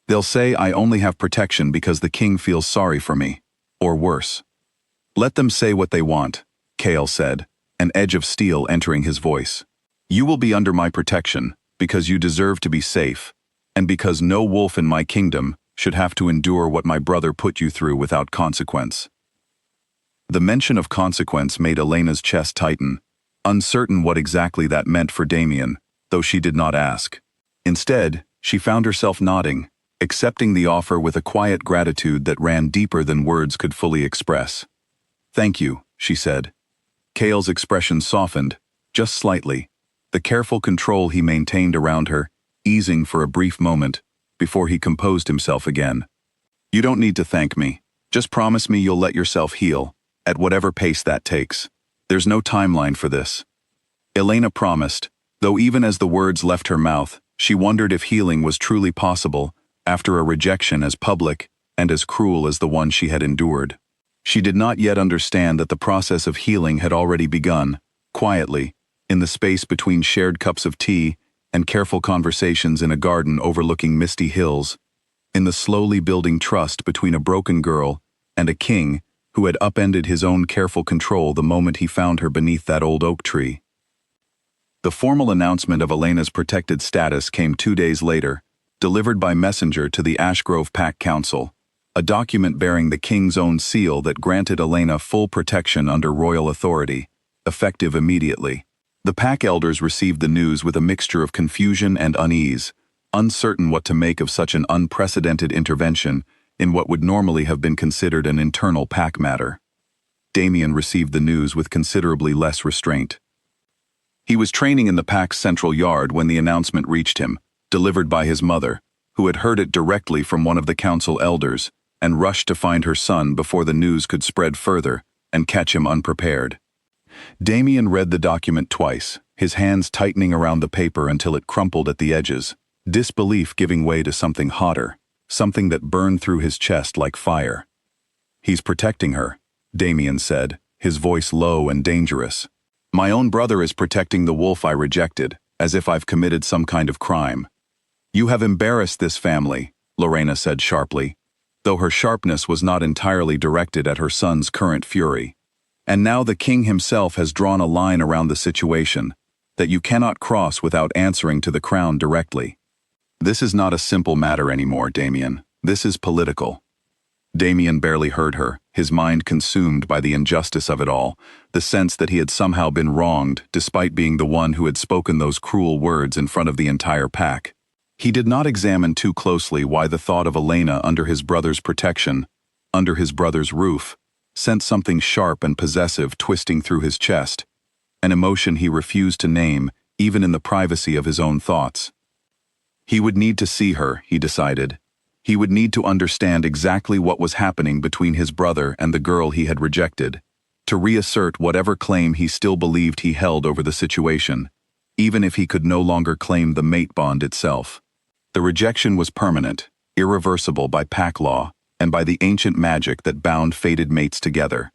Speaker 1: They'll say I only have protection because the king feels sorry for me, or worse." "Let them say what they want," Cale said, an edge of steel entering his voice. "You will be under my protection because you deserve to be safe, and because no wolf in my kingdom should have to endure what my brother put you through without consequence." The mention of consequence made Elena's chest tighten, uncertain what exactly that meant for Damien, though she did not ask. Instead, she found herself nodding, accepting the offer with a quiet gratitude that ran deeper than words could fully express. "Thank you," she said. Cale's expression softened, just slightly, the careful control he maintained around her, easing for a brief moment, before he composed himself again. "You don't need to thank me. Just promise me you'll let yourself heal, at whatever pace that takes. There's no timeline for this." Elena promised, though even as the words left her mouth, she wondered if healing was truly possible after a rejection as public and as cruel as the one she had endured. She did not yet understand that the process of healing had already begun, quietly, in the space between shared cups of tea and careful conversations in a garden overlooking misty hills, in the slowly building trust between a broken girl and a king who had upended his own careful control the moment he found her beneath that old oak tree. The formal announcement of Elena's protected status came 2 days later, delivered by messenger to the Ashgrove Pack Council, a document bearing the king's own seal that granted Elena full protection under royal authority, effective immediately. The pack elders received the news with a mixture of confusion and unease, uncertain what to make of such an unprecedented intervention in what would normally have been considered an internal pack matter. Damien received the news with considerably less restraint. He was training in the pack's central yard when the announcement reached him, delivered by his mother, who had heard it directly from one of the council elders, and rushed to find her son before the news could spread further and catch him unprepared. Damien read the document twice, his hands tightening around the paper until it crumpled at the edges, disbelief giving way to something hotter, something that burned through his chest like fire. "He's protecting her," Damien said, his voice low and dangerous. "My own brother is protecting the wolf I rejected, as if I've committed some kind of crime." "You have embarrassed this family," Lorena said sharply, though her sharpness was not entirely directed at her son's current fury. "And now the king himself has drawn a line around the situation that you cannot cross without answering to the crown directly. This is not a simple matter anymore, Damien. This is political." Damien barely heard her, his mind consumed by the injustice of it all, the sense that he had somehow been wronged despite being the one who had spoken those cruel words in front of the entire pack. He did not examine too closely why the thought of Elena under his brother's protection under his brother's roof, sent something sharp and possessive twisting through his chest, an emotion he refused to name even in the privacy of his own thoughts. He would need to see her, he decided. He would need to understand exactly what was happening between his brother and the girl he had rejected, to reassert whatever claim he still believed he held over the situation, even if he could no longer claim the mate bond itself. The rejection was permanent, irreversible by pack law, and by the ancient magic that bound fated mates together.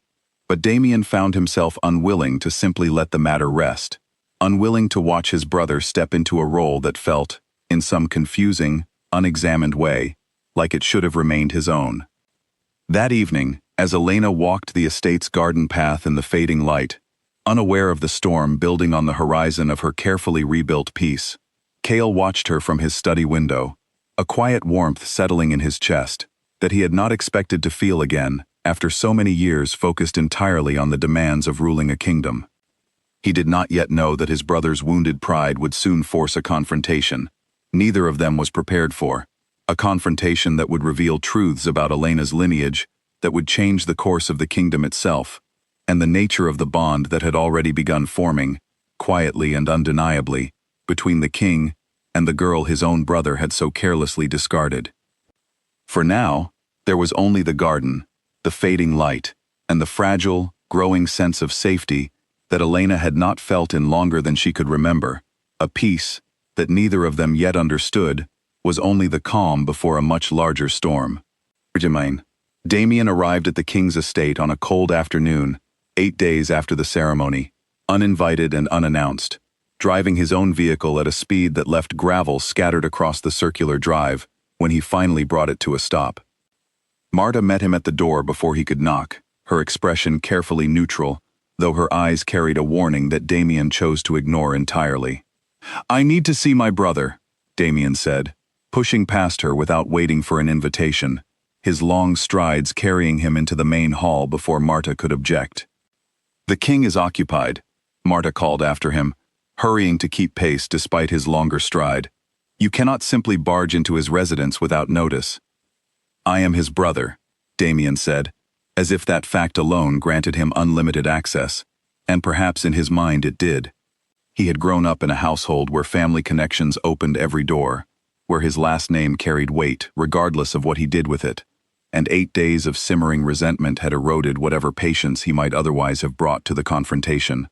Speaker 1: But Damien found himself unwilling to simply let the matter rest, unwilling to watch his brother step into a role that felt, in some confusing, unexamined way, like it should have remained his own. That evening, as Elena walked the estate's garden path in the fading light, unaware of the storm building on the horizon of her carefully rebuilt peace, Cale watched her from his study window, a quiet warmth settling in his chest that he had not expected to feel again after so many years focused entirely on the demands of ruling a kingdom. He did not yet know that his brother's wounded pride would soon force a confrontation neither of them was prepared for, a confrontation that would reveal truths about Elena's lineage that would change the course of the kingdom itself, and the nature of the bond that had already begun forming, quietly and undeniably, between the king and the girl his own brother had so carelessly discarded. For now, there was only the garden, the fading light, and the fragile, growing sense of safety that Elena had not felt in longer than she could remember, a peace that neither of them yet understood was only the calm before a much larger storm. Damien arrived at the king's estate on a cold afternoon, 8 days after the ceremony, uninvited and unannounced, driving his own vehicle at a speed that left gravel scattered across the circular drive when he finally brought it to a stop. Marta met him at the door before he could knock, her expression carefully neutral, though her eyes carried a warning that Damien chose to ignore entirely. "I need to see my brother," Damien said, pushing past her without waiting for an invitation, his long strides carrying him into the main hall before Marta could object. "The king is occupied," Marta called after him, hurrying to keep pace despite his longer stride. "You cannot simply barge into his residence without notice." "I am his brother," Damien said, as if that fact alone granted him unlimited access, and perhaps in his mind it did. He had grown up in a household where family connections opened every door, where his last name carried weight regardless of what he did with it, and 8 days of simmering resentment had eroded whatever patience he might otherwise have brought to the confrontation.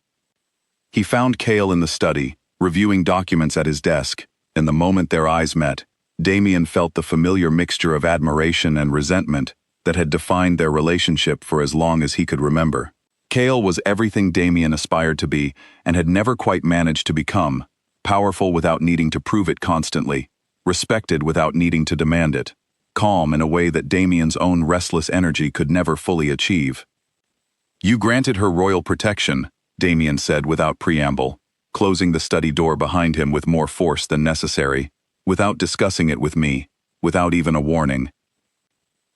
Speaker 1: He found Cale in the study, reviewing documents at his desk, and the moment their eyes met, Damien felt the familiar mixture of admiration and resentment that had defined their relationship for as long as he could remember. Cale was everything Damien aspired to be and had never quite managed to become, powerful without needing to prove it constantly, respected without needing to demand it, calm in a way that Damien's own restless energy could never fully achieve. "You granted her royal protection," Damien said without preamble, closing the study door behind him with more force than necessary, without discussing it with me, without even a warning.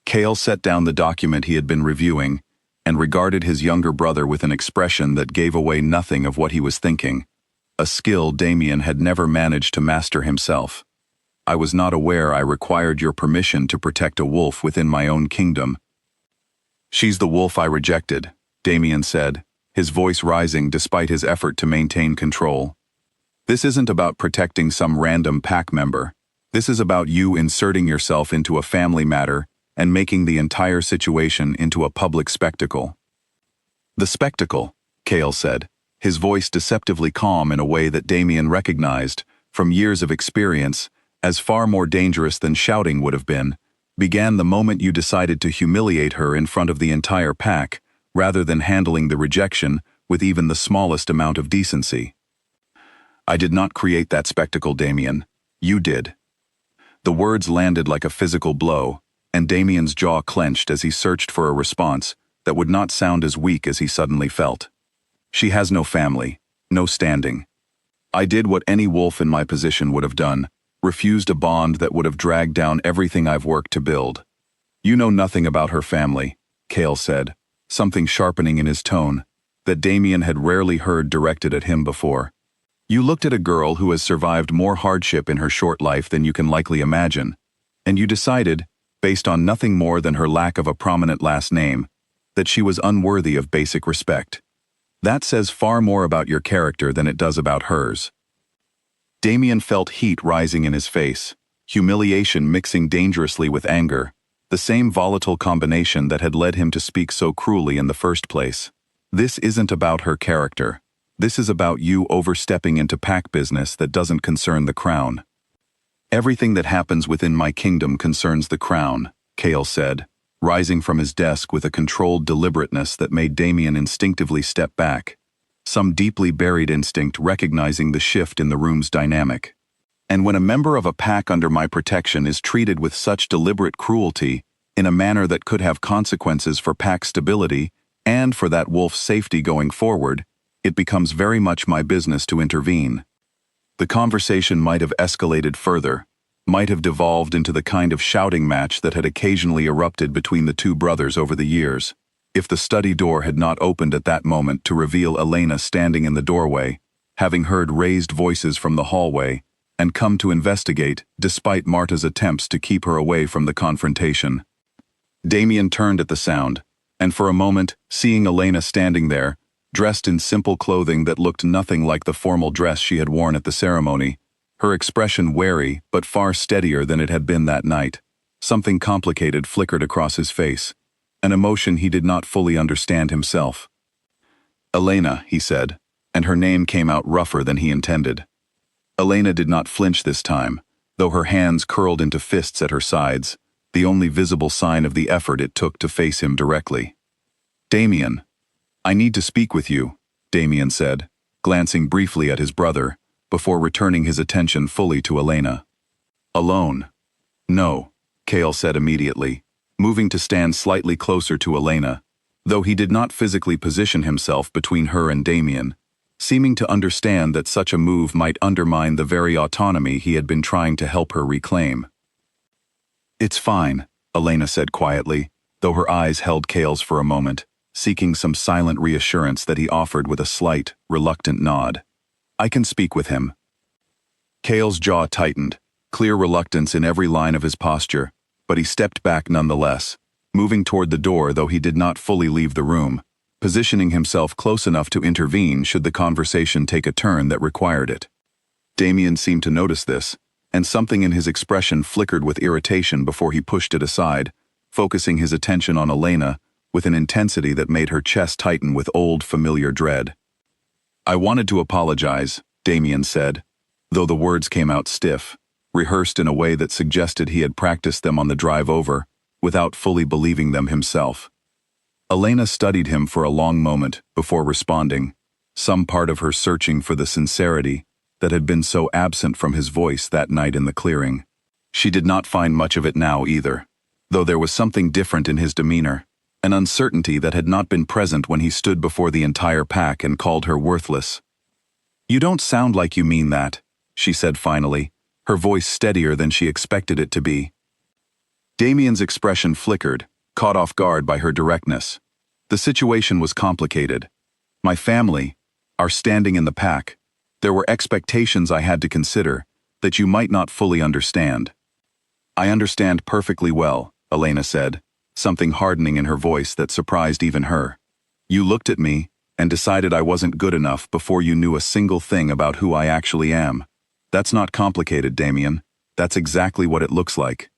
Speaker 1: Cale set down the document he had been reviewing and regarded his younger brother with an expression that gave away nothing of what he was thinking, a skill Damien had never managed to master himself. "I was not aware I required your permission to protect a wolf within my own kingdom." "She's the wolf I rejected," Damien said, his voice rising despite his effort to maintain control. "This isn't about protecting some random pack member. This is about you inserting yourself into a family matter and making the entire situation into a public spectacle." "The spectacle," Cale said, his voice deceptively calm in a way that Damien recognized, from years of experience, as far more dangerous than shouting would have been, began the moment you decided to humiliate her in front of the entire pack, rather than handling the rejection with even the smallest amount of decency. "I did not create that spectacle, Damien. You did." The words landed like a physical blow, and Damien's jaw clenched as he searched for a response that would not sound as weak as he suddenly felt. "She has no family, no standing. I did what any wolf in my position would have done, refused a bond that would have dragged down everything I've worked to build." "You know nothing about her family," Cale said, something sharpening in his tone that Damien had rarely heard directed at him before. "You looked at a girl who has survived more hardship in her short life than you can likely imagine, and you decided, based on nothing more than her lack of a prominent last name, that she was unworthy of basic respect. That says far more about your character than it does about hers. Damien felt heat rising in his face, humiliation mixing dangerously with anger, the same volatile combination that had led him to speak so cruelly in the first place. This isn't about her character. This is about you overstepping into pack business that doesn't concern the crown. Everything that happens within my kingdom concerns the crown, Chaol said, rising from his desk with a controlled deliberateness that made Damien instinctively step back, some deeply buried instinct recognizing the shift in the room's dynamic. And when a member of a pack under my protection is treated with such deliberate cruelty, in a manner that could have consequences for pack stability and for that wolf's safety going forward, it becomes very much my business to intervene. The conversation might have escalated further, might have devolved into the kind of shouting match that had occasionally erupted between the two brothers over the years, if the study door had not opened at that moment to reveal Elena standing in the doorway, having heard raised voices from the hallway, and come to investigate, despite Marta's attempts to keep her away from the confrontation. Damien turned at the sound, and for a moment, seeing Elena standing there, dressed in simple clothing that looked nothing like the formal dress she had worn at the ceremony, her expression wary but far steadier than it had been that night, something complicated flickered across his face, an emotion he did not fully understand himself. "Elena," he said, and her name came out rougher than he intended. Elena did not flinch this time, though her hands curled into fists at her sides, the only visible sign of the effort it took to face him directly. "Damien, I need to speak with you," Damien said, glancing briefly at his brother, before returning his attention fully to Elena. "Alone?" "No," Chaol said immediately, moving to stand slightly closer to Elena, though he did not physically position himself between her and Damien, seeming to understand that such a move might undermine the very autonomy he had been trying to help her reclaim. "It's fine," Elena said quietly, though her eyes held Chaol's for a moment, seeking some silent reassurance that he offered with a slight, reluctant nod. "I can speak with him." Chaol's jaw tightened, clear reluctance in every line of his posture, but he stepped back nonetheless, moving toward the door though he did not fully leave the room, positioning himself close enough to intervene should the conversation take a turn that required it. Damien seemed to notice this, and something in his expression flickered with irritation before he pushed it aside, focusing his attention on Elena with an intensity that made her chest tighten with old, familiar dread. "I wanted to apologize," Damien said, though the words came out stiff, rehearsed in a way that suggested he had practiced them on the drive over, without fully believing them himself. Elena studied him for a long moment before responding, some part of her searching for the sincerity that had been so absent from his voice that night in the clearing. She did not find much of it now either, though there was something different in his demeanor, an uncertainty that had not been present when he stood before the entire pack and called her worthless. "You don't sound like you mean that," she said finally, her voice steadier than she expected it to be. Damien's expression flickered, caught off guard by her directness. The situation was complicated. My family, our standing in the pack, there were expectations I had to consider that you might not fully understand. "I understand perfectly well," Elena said, something hardening in her voice that surprised even her. "You looked at me and decided I wasn't good enough before you knew a single thing about who I actually am. That's not complicated, Damien. That's exactly what it looks like."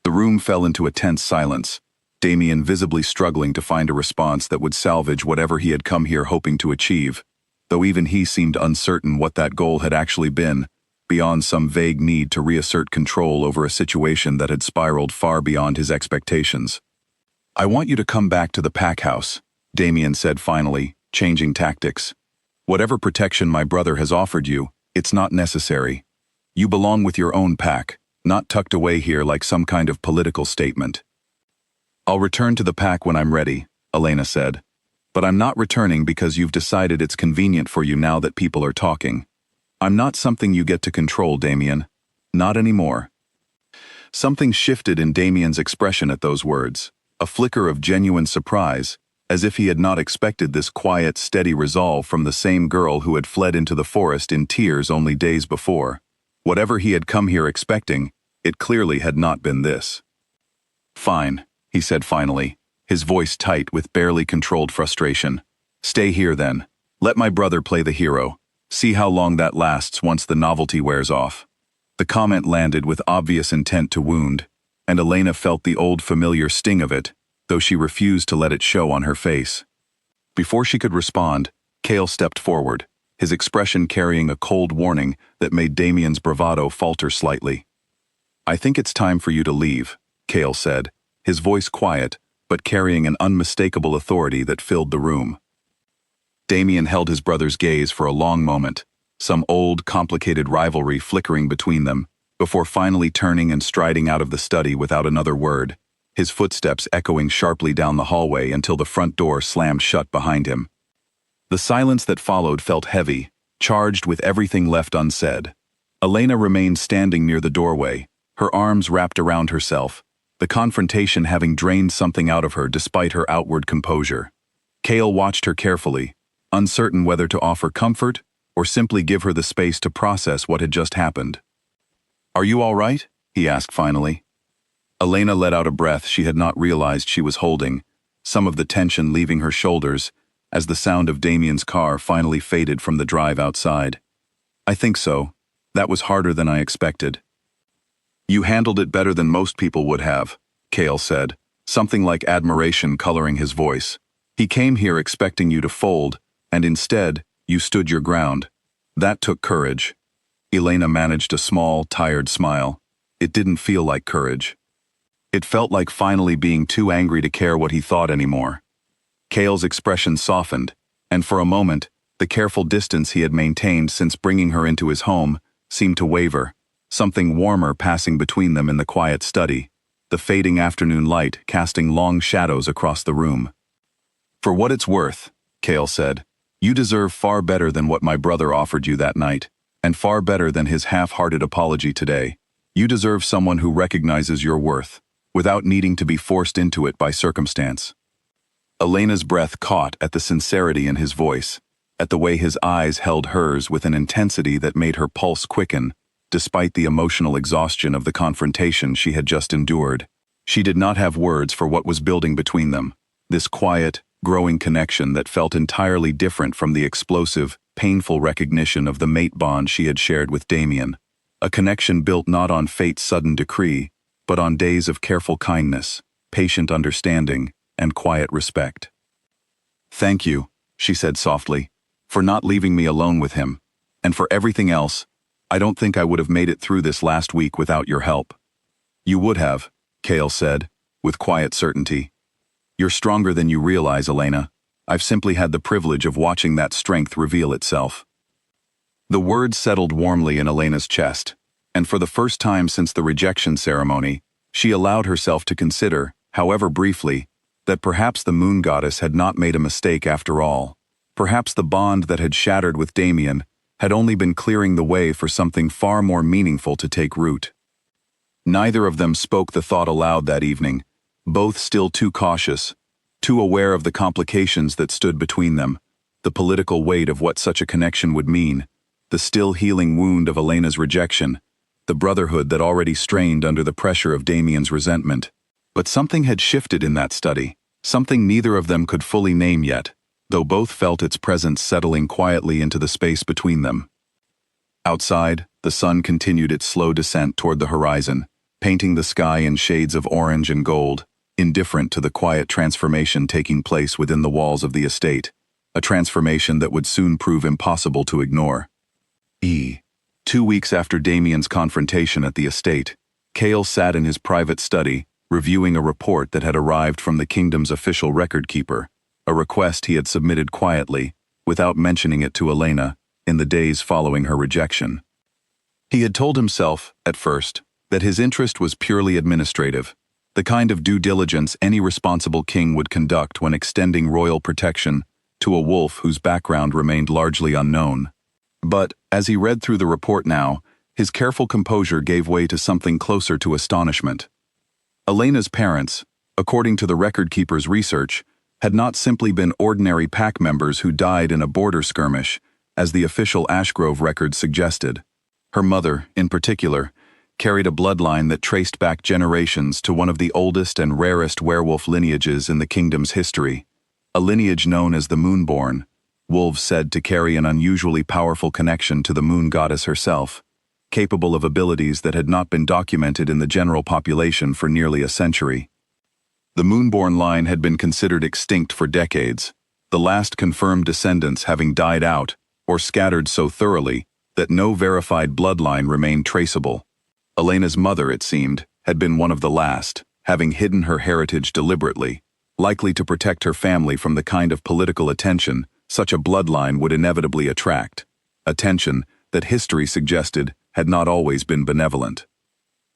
Speaker 1: The room fell into a tense silence, Damien visibly struggling to find a response that would salvage whatever he had come here hoping to achieve, though even he seemed uncertain what that goal had actually been, beyond some vague need to reassert control over a situation that had spiraled far beyond his expectations. "I want you to come back to the pack house," Damien said finally, changing tactics. "Whatever protection my brother has offered you, it's not necessary. You belong with your own pack, not tucked away here like some kind of political statement." "I'll return to the pack when I'm ready," Elena said. "But I'm not returning because you've decided it's convenient for you now that people are talking. I'm not something you get to control, Damien. Not anymore." Something shifted in Damien's expression at those words, a flicker of genuine surprise, as if he had not expected this quiet, steady resolve from the same girl who had fled into the forest in tears only days before. Whatever he had come here expecting, it clearly had not been this. Fine, he said finally, his voice tight with barely controlled frustration. Stay here then. Let my brother play the hero. See how long that lasts once the novelty wears off. The comment landed with obvious intent to wound, and Elena felt the old familiar sting of it, though she refused to let it show on her face. Before she could respond, Cale stepped forward, his expression carrying a cold warning that made Damien's bravado falter slightly. I think it's time for you to leave, Cale said, his voice quiet, but carrying an unmistakable authority that filled the room. Damien held his brother's gaze for a long moment, some old, complicated rivalry flickering between them, before finally turning and striding out of the study without another word, his footsteps echoing sharply down the hallway until the front door slammed shut behind him. The silence that followed felt heavy, charged with everything left unsaid. Elena remained standing near the doorway, her arms wrapped around herself, the confrontation having drained something out of her despite her outward composure. Cale watched her carefully, uncertain whether to offer comfort or simply give her the space to process what had just happened. Are you all right? He asked finally. Elena let out a breath she had not realized she was holding, some of the tension leaving her shoulders, as the sound of Damien's car finally faded from the drive outside. I think so. That was harder than I expected. You handled it better than most people would have, Cale said, something like admiration coloring his voice. He came here expecting you to fold, and instead, you stood your ground. That took courage. Elena managed a small, tired smile. It didn't feel like courage. It felt like finally being too angry to care what he thought anymore. Cale's expression softened, and for a moment, the careful distance he had maintained since bringing her into his home seemed to waver, something warmer passing between them in the quiet study, the fading afternoon light casting long shadows across the room. For what it's worth, Cale said, you deserve far better than what my brother offered you that night, and far better than his half-hearted apology today. You deserve someone who recognizes your worth, without needing to be forced into it by circumstance. Elena's breath caught at the sincerity in his voice, at the way his eyes held hers with an intensity that made her pulse quicken, despite the emotional exhaustion of the confrontation she had just endured. She did not have words for what was building between them, this quiet, growing connection that felt entirely different from the explosive, painful recognition of the mate bond she had shared with Damien, a connection built not on fate's sudden decree, but on days of careful kindness, patient understanding, and quiet respect. Thank you, she said softly, for not leaving me alone with him, and for everything else. I don't think I would have made it through this last week without your help. You would have, Cale said, with quiet certainty. You're stronger than you realize, Elena. I've simply had the privilege of watching that strength reveal itself. The words settled warmly in Elena's chest, and for the first time since the rejection ceremony, she allowed herself to consider, however briefly, that perhaps the moon goddess had not made a mistake after all. Perhaps the bond that had shattered with Damien had only been clearing the way for something far more meaningful to take root. Neither of them spoke the thought aloud that evening, both still too cautious, too aware of the complications that stood between them, the political weight of what such a connection would mean, the still healing wound of Elena's rejection, the brotherhood that already strained under the pressure of Damien's resentment. But something had shifted in that study, something neither of them could fully name yet, though both felt its presence settling quietly into the space between them. Outside, the sun continued its slow descent toward the horizon, painting the sky in shades of orange and gold, indifferent to the quiet transformation taking place within the walls of the estate, a transformation that would soon prove impossible to ignore. 2 weeks after Damien's confrontation at the estate, Cale sat in his private study, reviewing a report that had arrived from the kingdom's official record keeper, a request he had submitted quietly, without mentioning it to Elena, in the days following her rejection. He had told himself, at first, that his interest was purely administrative, the kind of due diligence any responsible king would conduct when extending royal protection to a wolf whose background remained largely unknown. But, as he read through the report now, his careful composure gave way to something closer to astonishment. Elena's parents, according to the record keeper's research, had not simply been ordinary pack members who died in a border skirmish, as the official Ashgrove record suggested. Her mother, in particular, carried a bloodline that traced back generations to one of the oldest and rarest werewolf lineages in the kingdom's history, a lineage known as the Moonborn, wolves said to carry an unusually powerful connection to the moon goddess herself, capable of abilities that had not been documented in the general population for nearly a century. The Moonborn line had been considered extinct for decades, the last confirmed descendants having died out or scattered so thoroughly that no verified bloodline remained traceable. Elena's mother, it seemed, had been one of the last, having hidden her heritage deliberately, likely to protect her family from the kind of political attention such a bloodline would inevitably attract, attention that history suggested had not always been benevolent.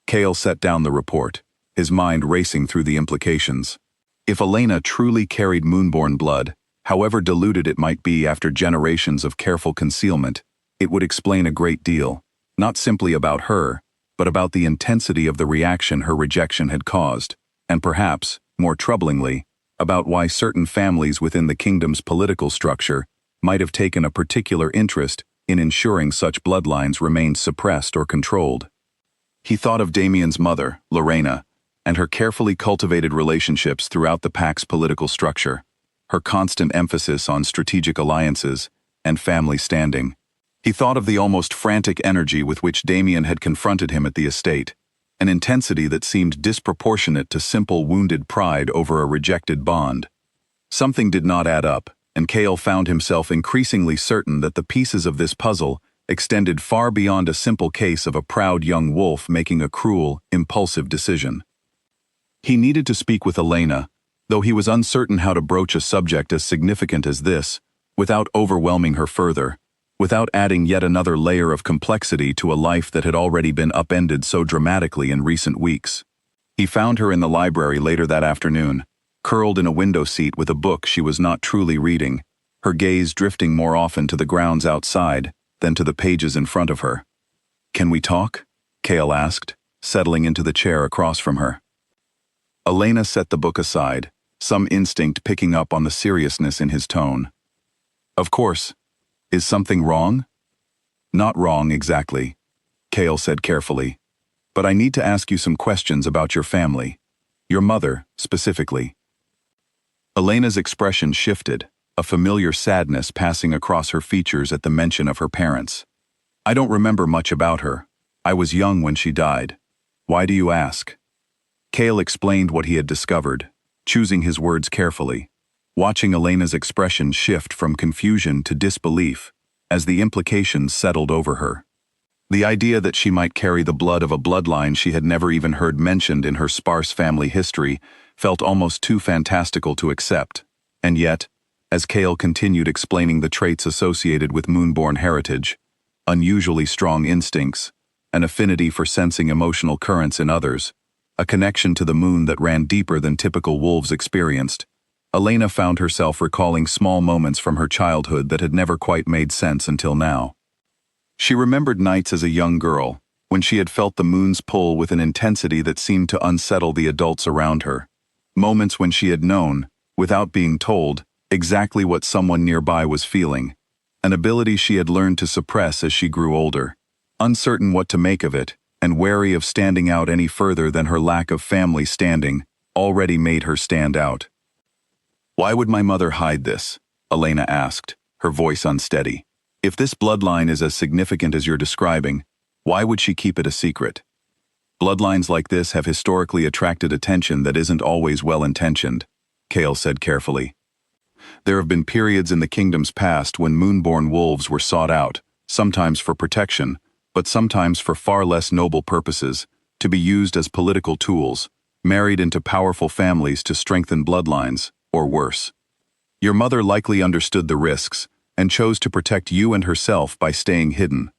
Speaker 1: Cale set down the report, his mind racing through the implications. If Elena truly carried Moonborn blood, however diluted it might be after generations of careful concealment, it would explain a great deal, not simply about her, but about the intensity of the reaction her rejection had caused, and perhaps, more troublingly, about why certain families within the kingdom's political structure might have taken a particular interest in ensuring such bloodlines remained suppressed or controlled. He thought of Damien's mother, Lorena, and her carefully cultivated relationships throughout the pack's political structure, her constant emphasis on strategic alliances and family standing. He thought of the almost frantic energy with which Damien had confronted him at the estate, an intensity that seemed disproportionate to simple wounded pride over a rejected bond. Something did not add up, and Cale found himself increasingly certain that the pieces of this puzzle extended far beyond a simple case of a proud young wolf making a cruel, impulsive decision. He needed to speak with Elena, though he was uncertain how to broach a subject as significant as this, without overwhelming her further, without adding yet another layer of complexity to a life that had already been upended so dramatically in recent weeks. He found her in the library later that afternoon, curled in a window seat with a book she was not truly reading, her gaze drifting more often to the grounds outside than to the pages in front of her. "Can we talk?" Cale asked, settling into the chair across from her. Elena set the book aside, some instinct picking up on the seriousness in his tone. "Of course. Is something wrong?" "Not wrong, exactly," Cale said carefully. "But I need to ask you some questions about your family. Your mother, specifically." Elena's expression shifted, a familiar sadness passing across her features at the mention of her parents. "I don't remember much about her. I was young when she died. Why do you ask?" Cale explained what he had discovered, choosing his words carefully, watching Elena's expression shift from confusion to disbelief as the implications settled over her. The idea that she might carry the blood of a bloodline she had never even heard mentioned in her sparse family history felt almost too fantastical to accept, and yet, as Cale continued explaining the traits associated with Moonborn heritage, unusually strong instincts, an affinity for sensing emotional currents in others, a connection to the moon that ran deeper than typical wolves experienced, Elena found herself recalling small moments from her childhood that had never quite made sense until now. She remembered nights as a young girl, when she had felt the moon's pull with an intensity that seemed to unsettle the adults around her, moments when she had known, without being told, exactly what someone nearby was feeling, an ability she had learned to suppress as she grew older, uncertain what to make of it, and wary of standing out any further than her lack of family standing already made her stand out. "Why would my mother hide this?" Elena asked, her voice unsteady. "If this bloodline is as significant as you're describing, why would she keep it a secret? Bloodlines like this have historically attracted attention that isn't always well-intentioned," Cale said carefully. "There have been periods in the kingdom's past when Moonborn wolves were sought out, sometimes for protection, but sometimes for far less noble purposes, to be used as political tools, married into powerful families to strengthen bloodlines, or worse. Your mother likely understood the risks, and chose to protect you and herself by staying hidden."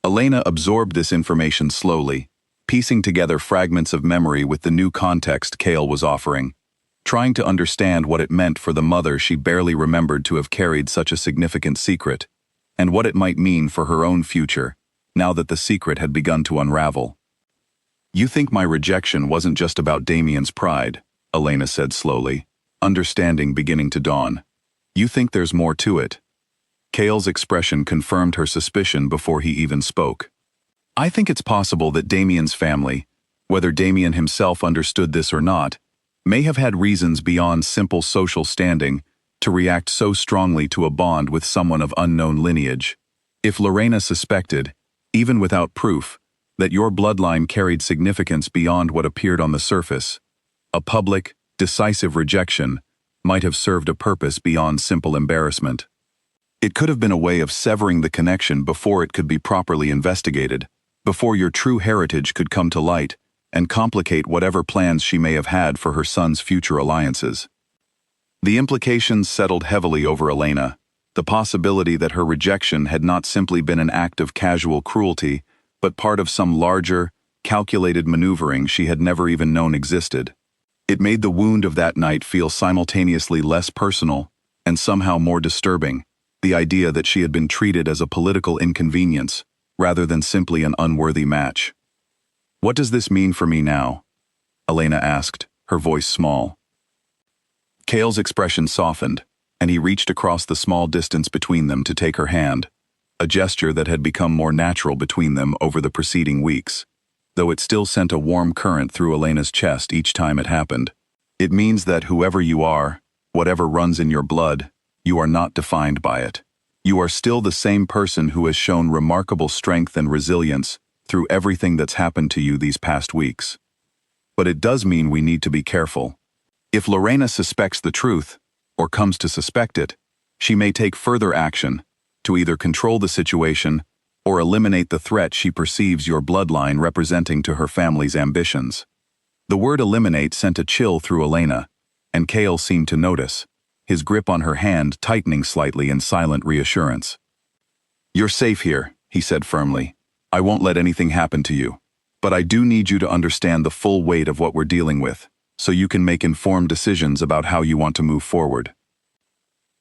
Speaker 1: Elena absorbed this information slowly, piecing together fragments of memory with the new context Cale was offering, trying to understand what it meant for the mother she barely remembered to have carried such a significant secret, and what it might mean for her own future, now that the secret had begun to unravel. "You think my rejection wasn't just about Damien's pride," Elena said slowly, understanding beginning to dawn. "You think there's more to it." Cale's expression confirmed her suspicion before he even spoke. I think it's possible that Damien's family, whether Damien himself understood this or not, may have had reasons beyond simple social standing to react so strongly to a bond with someone of unknown lineage. If Lorena suspected, even without proof, that your bloodline carried significance beyond what appeared on the surface, a public, decisive rejection might have served a purpose beyond simple embarrassment. It could have been a way of severing the connection before it could be properly investigated, before your true heritage could come to light and complicate whatever plans she may have had for her son's future alliances. The implications settled heavily over Elena, the possibility that her rejection had not simply been an act of casual cruelty, but part of some larger, calculated maneuvering she had never even known existed. It made the wound of that night feel simultaneously less personal and somehow more disturbing, the idea that she had been treated as a political inconvenience rather than simply an unworthy match. "What does this mean for me now?" Elena asked, her voice small. Cale's expression softened, and he reached across the small distance between them to take her hand, a gesture that had become more natural between them over the preceding weeks, though it still sent a warm current through Elena's chest each time it happened. "It means that whoever you are, whatever runs in your blood, you are not defined by it. You are still the same person who has shown remarkable strength and resilience through everything that's happened to you these past weeks. But it does mean we need to be careful. If Lorena suspects the truth, or comes to suspect it, she may take further action to either control the situation or eliminate the threat she perceives your bloodline representing to her family's ambitions." The word eliminate sent a chill through Elena, and Cale seemed to notice, his grip on her hand tightening slightly in silent reassurance. "You're safe here," he said firmly. "I won't let anything happen to you. But I do need you to understand the full weight of what we're dealing with, so you can make informed decisions about how you want to move forward."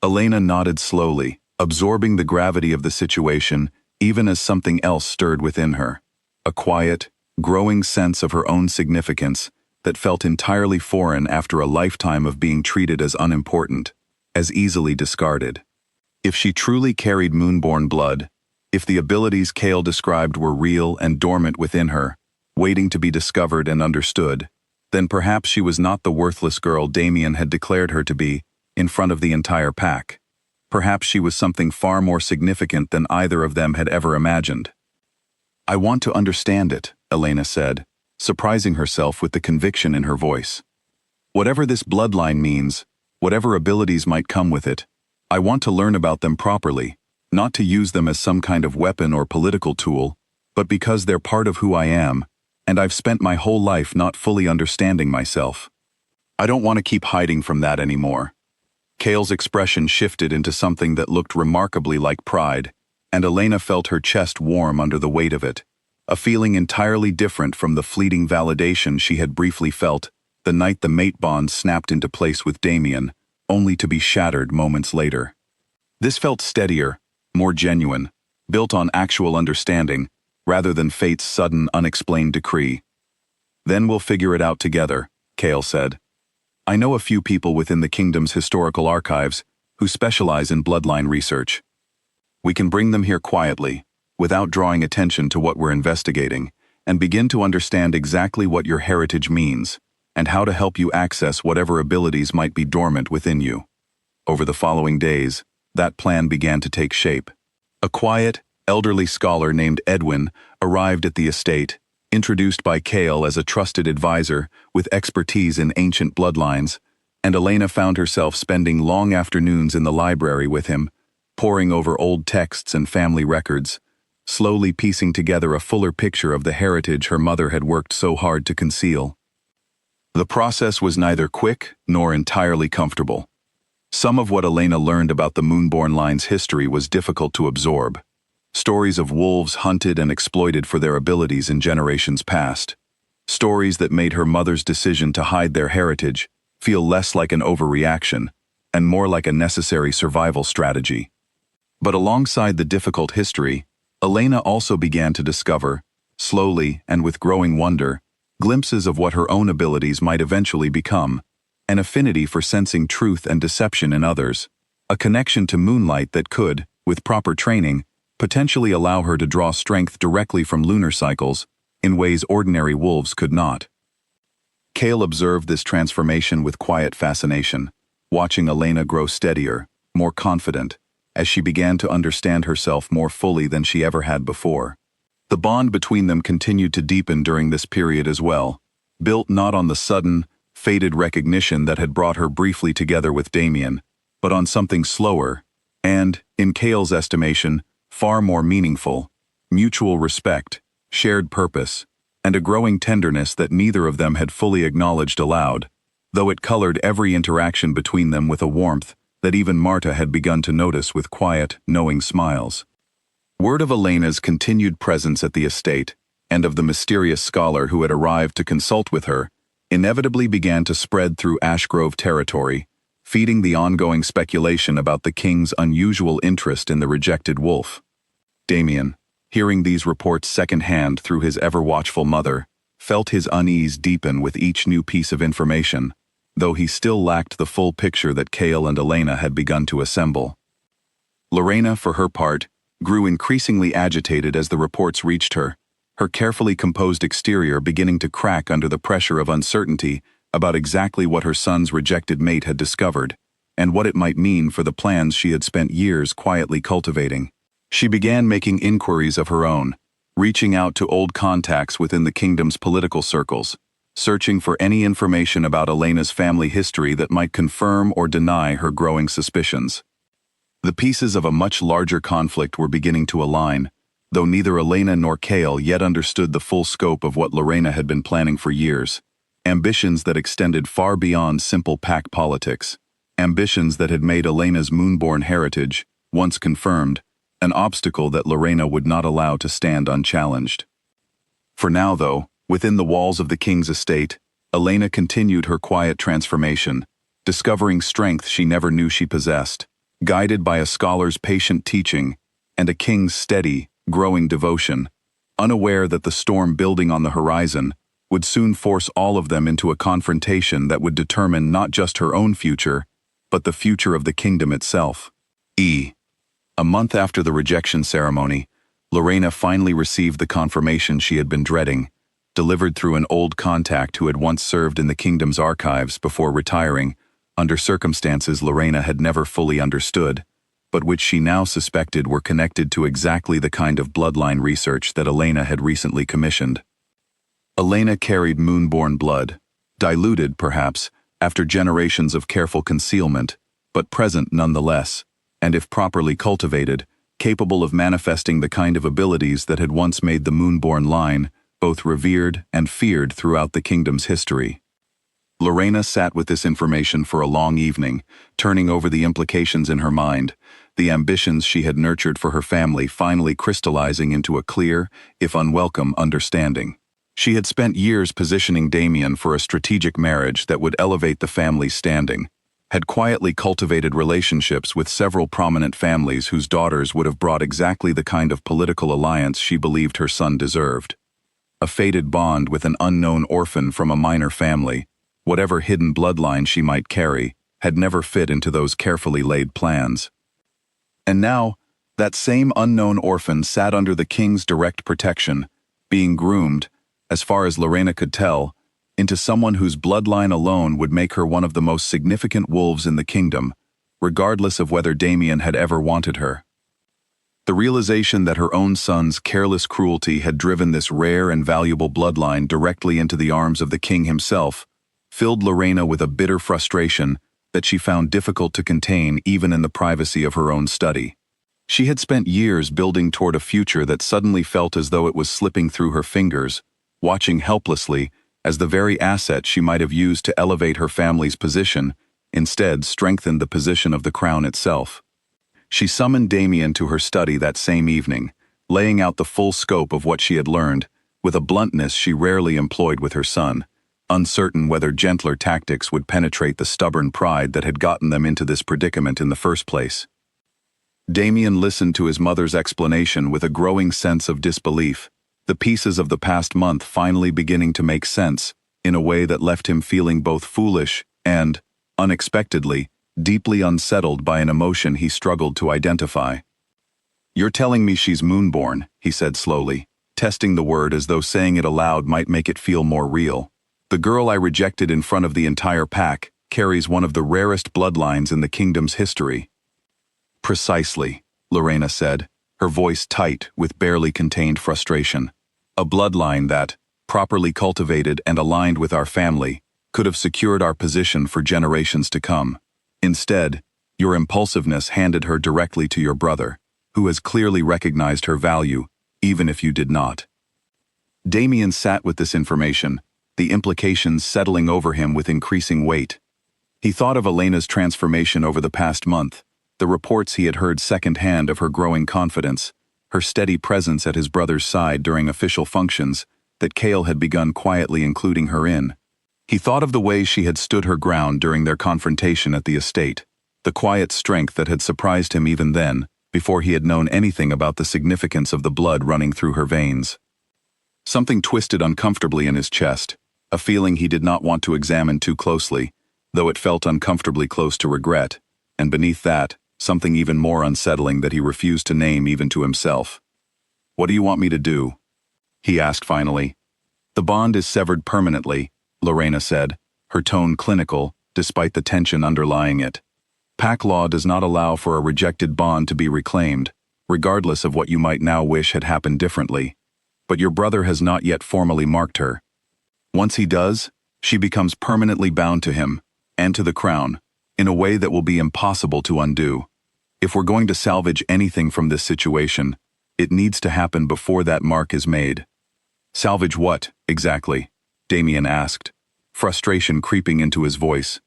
Speaker 1: Elena nodded slowly, absorbing the gravity of the situation even as something else stirred within her, a quiet, growing sense of her own significance that felt entirely foreign after a lifetime of being treated as unimportant, as easily discarded. If she truly carried Moonborn blood, if the abilities Cale described were real and dormant within her, waiting to be discovered and understood, then perhaps she was not the worthless girl Damien had declared her to be in front of the entire pack. Perhaps she was something far more significant than either of them had ever imagined. "I want to understand it," Elena said, surprising herself with the conviction in her voice. "Whatever this bloodline means, whatever abilities might come with it, I want to learn about them properly, not to use them as some kind of weapon or political tool, but because they're part of who I am, and I've spent my whole life not fully understanding myself. I don't want to keep hiding from that anymore." Cale's expression shifted into something that looked remarkably like pride, and Elena felt her chest warm under the weight of it, a feeling entirely different from the fleeting validation she had briefly felt the night the mate bond snapped into place with Damien, only to be shattered moments later. This felt steadier, more genuine, built on actual understanding, rather than fate's sudden, unexplained decree. "Then we'll figure it out together," Cale said. "I know a few people within the kingdom's historical archives who specialize in bloodline research. We can bring them here quietly, without drawing attention to what we're investigating, and begin to understand exactly what your heritage means, and how to help you access whatever abilities might be dormant within you." Over the following days, that plan began to take shape. A quiet, elderly scholar named Edwin arrived at the estate, introduced by Cale as a trusted advisor with expertise in ancient bloodlines, and Elena found herself spending long afternoons in the library with him, poring over old texts and family records, slowly piecing together a fuller picture of the heritage her mother had worked so hard to conceal. The process was neither quick nor entirely comfortable. Some of what Elena learned about the Moonborn line's history was difficult to absorb. Stories of wolves hunted and exploited for their abilities in generations past. Stories that made her mother's decision to hide their heritage feel less like an overreaction and more like a necessary survival strategy. But alongside the difficult history, Elena also began to discover, slowly and with growing wonder, glimpses of what her own abilities might eventually become, an affinity for sensing truth and deception in others, a connection to moonlight that could, with proper training, potentially allow her to draw strength directly from lunar cycles in ways ordinary wolves could not. Kale observed this transformation with quiet fascination, watching Elena grow steadier, more confident, as she began to understand herself more fully than she ever had before. The bond between them continued to deepen during this period as well, built not on the sudden, faded recognition that had brought her briefly together with Damien, but on something slower and, in Kale's estimation, far more meaningful: mutual respect, shared purpose, and a growing tenderness that neither of them had fully acknowledged aloud, though it colored every interaction between them with a warmth that even Marta had begun to notice with quiet, knowing smiles. Word of Elena's continued presence at the estate, and of the mysterious scholar who had arrived to consult with her, inevitably began to spread through Ashgrove territory, feeding the ongoing speculation about the king's unusual interest in the rejected wolf. Damien, hearing these reports secondhand through his ever-watchful mother, felt his unease deepen with each new piece of information, though he still lacked the full picture that Kale and Elena had begun to assemble. Lorena, for her part, grew increasingly agitated as the reports reached her, her carefully composed exterior beginning to crack under the pressure of uncertainty about exactly what her son's rejected mate had discovered, and what it might mean for the plans she had spent years quietly cultivating. She began making inquiries of her own, reaching out to old contacts within the kingdom's political circles, searching for any information about Elena's family history that might confirm or deny her growing suspicions. The pieces of a much larger conflict were beginning to align, though neither Elena nor Kale yet understood the full scope of what Lorena had been planning for years. Ambitions that extended far beyond simple pack politics. Ambitions that had made Elena's moonborn heritage, once confirmed, an obstacle that Lorena would not allow to stand unchallenged. For now, though, within the walls of the king's estate, Elena continued her quiet transformation, discovering strength she never knew she possessed, guided by a scholar's patient teaching and a king's steady, growing devotion, unaware that the storm building on the horizon would soon force all of them into a confrontation that would determine not just her own future, but the future of the kingdom itself. A month after the rejection ceremony, Lorena finally received the confirmation she had been dreading, delivered through an old contact who had once served in the kingdom's archives before retiring, under circumstances Lorena had never fully understood, but which she now suspected were connected to exactly the kind of bloodline research that Elena had recently commissioned. Elena carried moonborn blood, diluted, perhaps, after generations of careful concealment, but present nonetheless, and if properly cultivated, capable of manifesting the kind of abilities that had once made the moonborn line both revered and feared throughout the kingdom's history. Lorena sat with this information for a long evening, turning over the implications in her mind, the ambitions she had nurtured for her family finally crystallizing into a clear, if unwelcome, understanding. She had spent years positioning Damien for a strategic marriage that would elevate the family's standing, had quietly cultivated relationships with several prominent families whose daughters would have brought exactly the kind of political alliance she believed her son deserved. A fated bond with an unknown orphan from a minor family, whatever hidden bloodline she might carry, had never fit into those carefully laid plans. And now, that same unknown orphan sat under the king's direct protection, being groomed, as far as Lorena could tell, into someone whose bloodline alone would make her one of the most significant wolves in the kingdom, regardless of whether Damien had ever wanted her. The realization that her own son's careless cruelty had driven this rare and valuable bloodline directly into the arms of the king himself filled Lorena with a bitter frustration that she found difficult to contain even in the privacy of her own study. She had spent years building toward a future that suddenly felt as though it was slipping through her fingers, watching helplessly as the very asset she might have used to elevate her family's position instead strengthened the position of the crown itself. She summoned Damien to her study that same evening, laying out the full scope of what she had learned, with a bluntness she rarely employed with her son, uncertain whether gentler tactics would penetrate the stubborn pride that had gotten them into this predicament in the first place. Damien listened to his mother's explanation with a growing sense of disbelief, the pieces of the past month finally beginning to make sense in a way that left him feeling both foolish and, unexpectedly, deeply unsettled by an emotion he struggled to identify. You're telling me she's moonborn, he said slowly, testing the word as though saying it aloud might make it feel more real. The girl I rejected in front of the entire pack carries one of the rarest bloodlines in the kingdom's history. Precisely, Lorena said, her voice tight with barely contained frustration. A bloodline that, properly cultivated and aligned with our family, could have secured our position for generations to come. Instead, your impulsiveness handed her directly to your brother, who has clearly recognized her value, even if you did not. Damien sat with this information, the implications settling over him with increasing weight. He thought of Elena's transformation over the past month, the reports he had heard secondhand of her growing confidence, her steady presence at his brother's side during official functions that Cale had begun quietly including her in. He thought of the way she had stood her ground during their confrontation at the estate, the quiet strength that had surprised him even then, before he had known anything about the significance of the blood running through her veins. Something twisted uncomfortably in his chest, a feeling he did not want to examine too closely, though it felt uncomfortably close to regret, and beneath that, something even more unsettling that he refused to name even to himself. "What do you want me to do?" he asked finally. "The bond is severed permanently," Lorena said, her tone clinical, despite the tension underlying it. "Pack law does not allow for a rejected bond to be reclaimed, regardless of what you might now wish had happened differently. But your brother has not yet formally marked her. Once he does, she becomes permanently bound to him, and to the crown, in a way that will be impossible to undo. If we're going to salvage anything from this situation, it needs to happen before that mark is made." "Salvage what, exactly?" Damien asked, frustration creeping into his voice.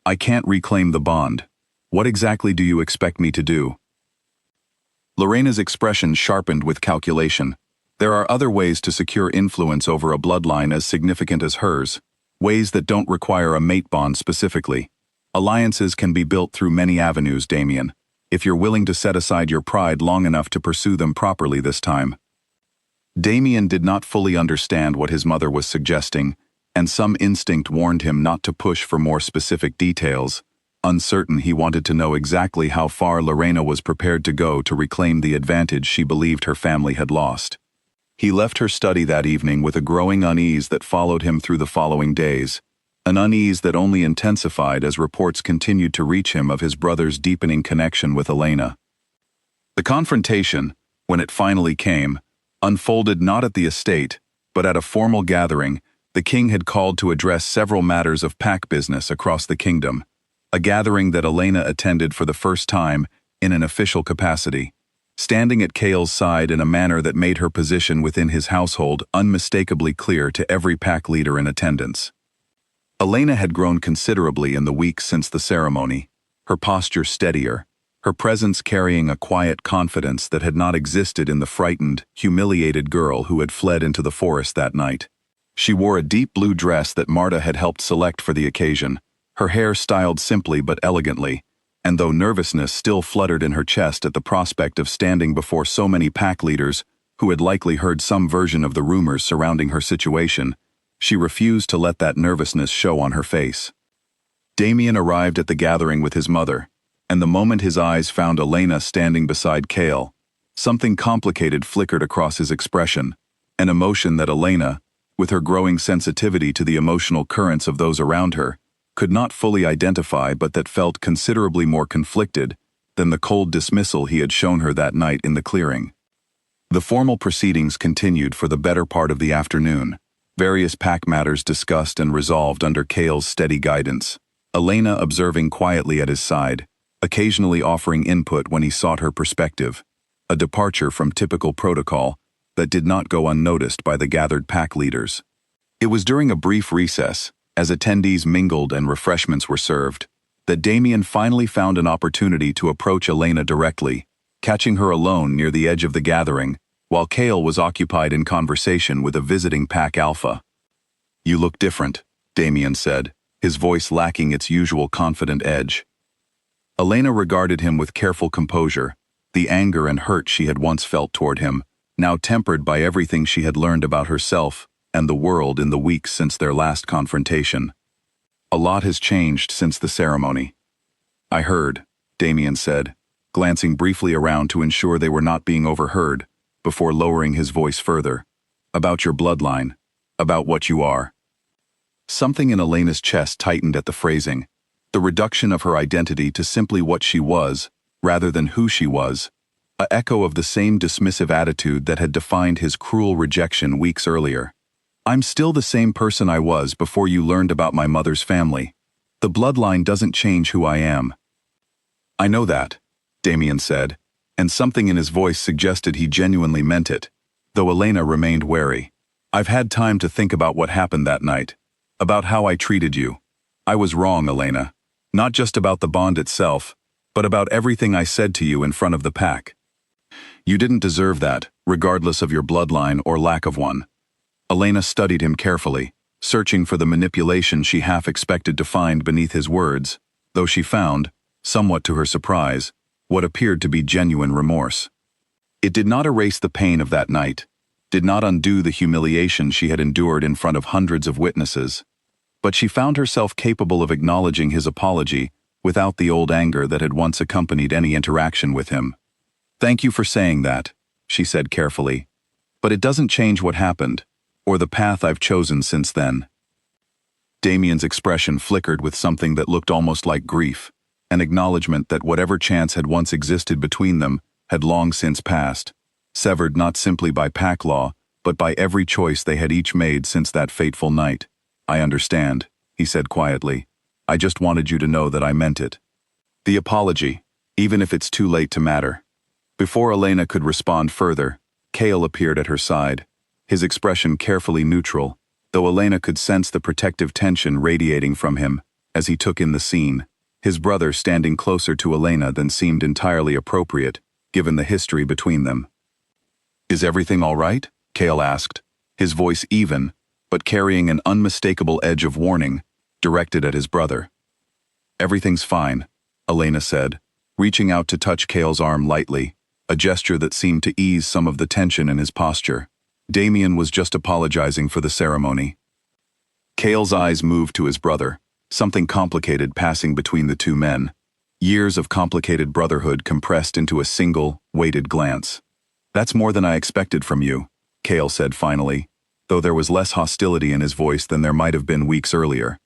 Speaker 1: "I can't reclaim the bond. What exactly do you expect me to do?" Lorena's expression sharpened with calculation. There are other ways to secure influence over a bloodline as significant as hers, ways that don't require a mate bond specifically. Alliances can be built through many avenues, Damien, if you're willing to set aside your pride long enough to pursue them properly this time. Damien did not fully understand what his mother was suggesting, and some instinct warned him not to push for more specific details. Uncertain, he wanted to know exactly how far Lorena was prepared to go to reclaim the advantage she believed her family had lost. He left her study that evening with a growing unease that followed him through the following days, an unease that only intensified as reports continued to reach him of his brother's deepening connection with Elena. The confrontation, when it finally came, unfolded not at the estate, but at a formal gathering the king had called to address several matters of pack business across the kingdom, a gathering that Elena attended for the first time in an official capacity, standing at Cale's side in a manner that made her position within his household unmistakably clear to every pack leader in attendance. Elena had grown considerably in the weeks since the ceremony, her posture steadier, her presence carrying a quiet confidence that had not existed in the frightened, humiliated girl who had fled into the forest that night. She wore a deep blue dress that Marta had helped select for the occasion, her hair styled simply but elegantly, and though nervousness still fluttered in her chest at the prospect of standing before so many pack leaders who had likely heard some version of the rumors surrounding her situation, she refused to let that nervousness show on her face. Damien arrived at the gathering with his mother, and the moment his eyes found Elena standing beside Cale, something complicated flickered across his expression, an emotion that Elena, with her growing sensitivity to the emotional currents of those around her, could not fully identify but that felt considerably more conflicted than the cold dismissal he had shown her that night in the clearing. The formal proceedings continued for the better part of the afternoon, various pack matters discussed and resolved under Cale's steady guidance, Elena observing quietly at his side, occasionally offering input when he sought her perspective, a departure from typical protocol that did not go unnoticed by the gathered pack leaders. It was during a brief recess, as attendees mingled and refreshments were served, that Damien finally found an opportunity to approach Elena directly, catching her alone near the edge of the gathering, while Cale was occupied in conversation with a visiting pack alpha. "You look different," Damien said, his voice lacking its usual confident edge. Elena regarded him with careful composure, the anger and hurt she had once felt toward him, now tempered by everything she had learned about herself and the world in the weeks since their last confrontation. "A lot has changed since the ceremony." "I heard," Damien said, glancing briefly around to ensure they were not being overheard, before lowering his voice further. About your bloodline. About what you are. Something in Elena's chest tightened at the phrasing. The reduction of her identity to simply what she was, rather than who she was. An echo of the same dismissive attitude that had defined his cruel rejection weeks earlier. I'm still the same person I was before you learned about my mother's family. The bloodline doesn't change who I am. I know that, Damien said, and something in his voice suggested he genuinely meant it, though Elena remained wary. I've had time to think about what happened that night, about how I treated you. I was wrong, Elena. Not just about the bond itself, but about everything I said to you in front of the pack. You didn't deserve that, regardless of your bloodline or lack of one. Elena studied him carefully, searching for the manipulation she half expected to find beneath his words, though she found, somewhat to her surprise, what appeared to be genuine remorse. It did not erase the pain of that night, did not undo the humiliation she had endured in front of hundreds of witnesses, but she found herself capable of acknowledging his apology without the old anger that had once accompanied any interaction with him. Thank you for saying that, she said carefully, but it doesn't change what happened, or the path I've chosen since then. Damien's expression flickered with something that looked almost like grief, an acknowledgement that whatever chance had once existed between them had long since passed, severed not simply by pack law, but by every choice they had each made since that fateful night. I understand, he said quietly. I just wanted you to know that I meant it. The apology, even if it's too late to matter. Before Elena could respond further, Cale appeared at her side, his expression carefully neutral, though Elena could sense the protective tension radiating from him as he took in the scene, his brother standing closer to Elena than seemed entirely appropriate, given the history between them. Is everything all right? Cale asked, his voice even, but carrying an unmistakable edge of warning, directed at his brother. Everything's fine, Elena said, reaching out to touch Cale's arm lightly, a gesture that seemed to ease some of the tension in his posture. Damien was just apologizing for the ceremony. Cale's eyes moved to his brother, something complicated passing between the two men. Years of complicated brotherhood compressed into a single, weighted glance. That's more than I expected from you, Cale said finally, though there was less hostility in his voice than there might have been weeks earlier.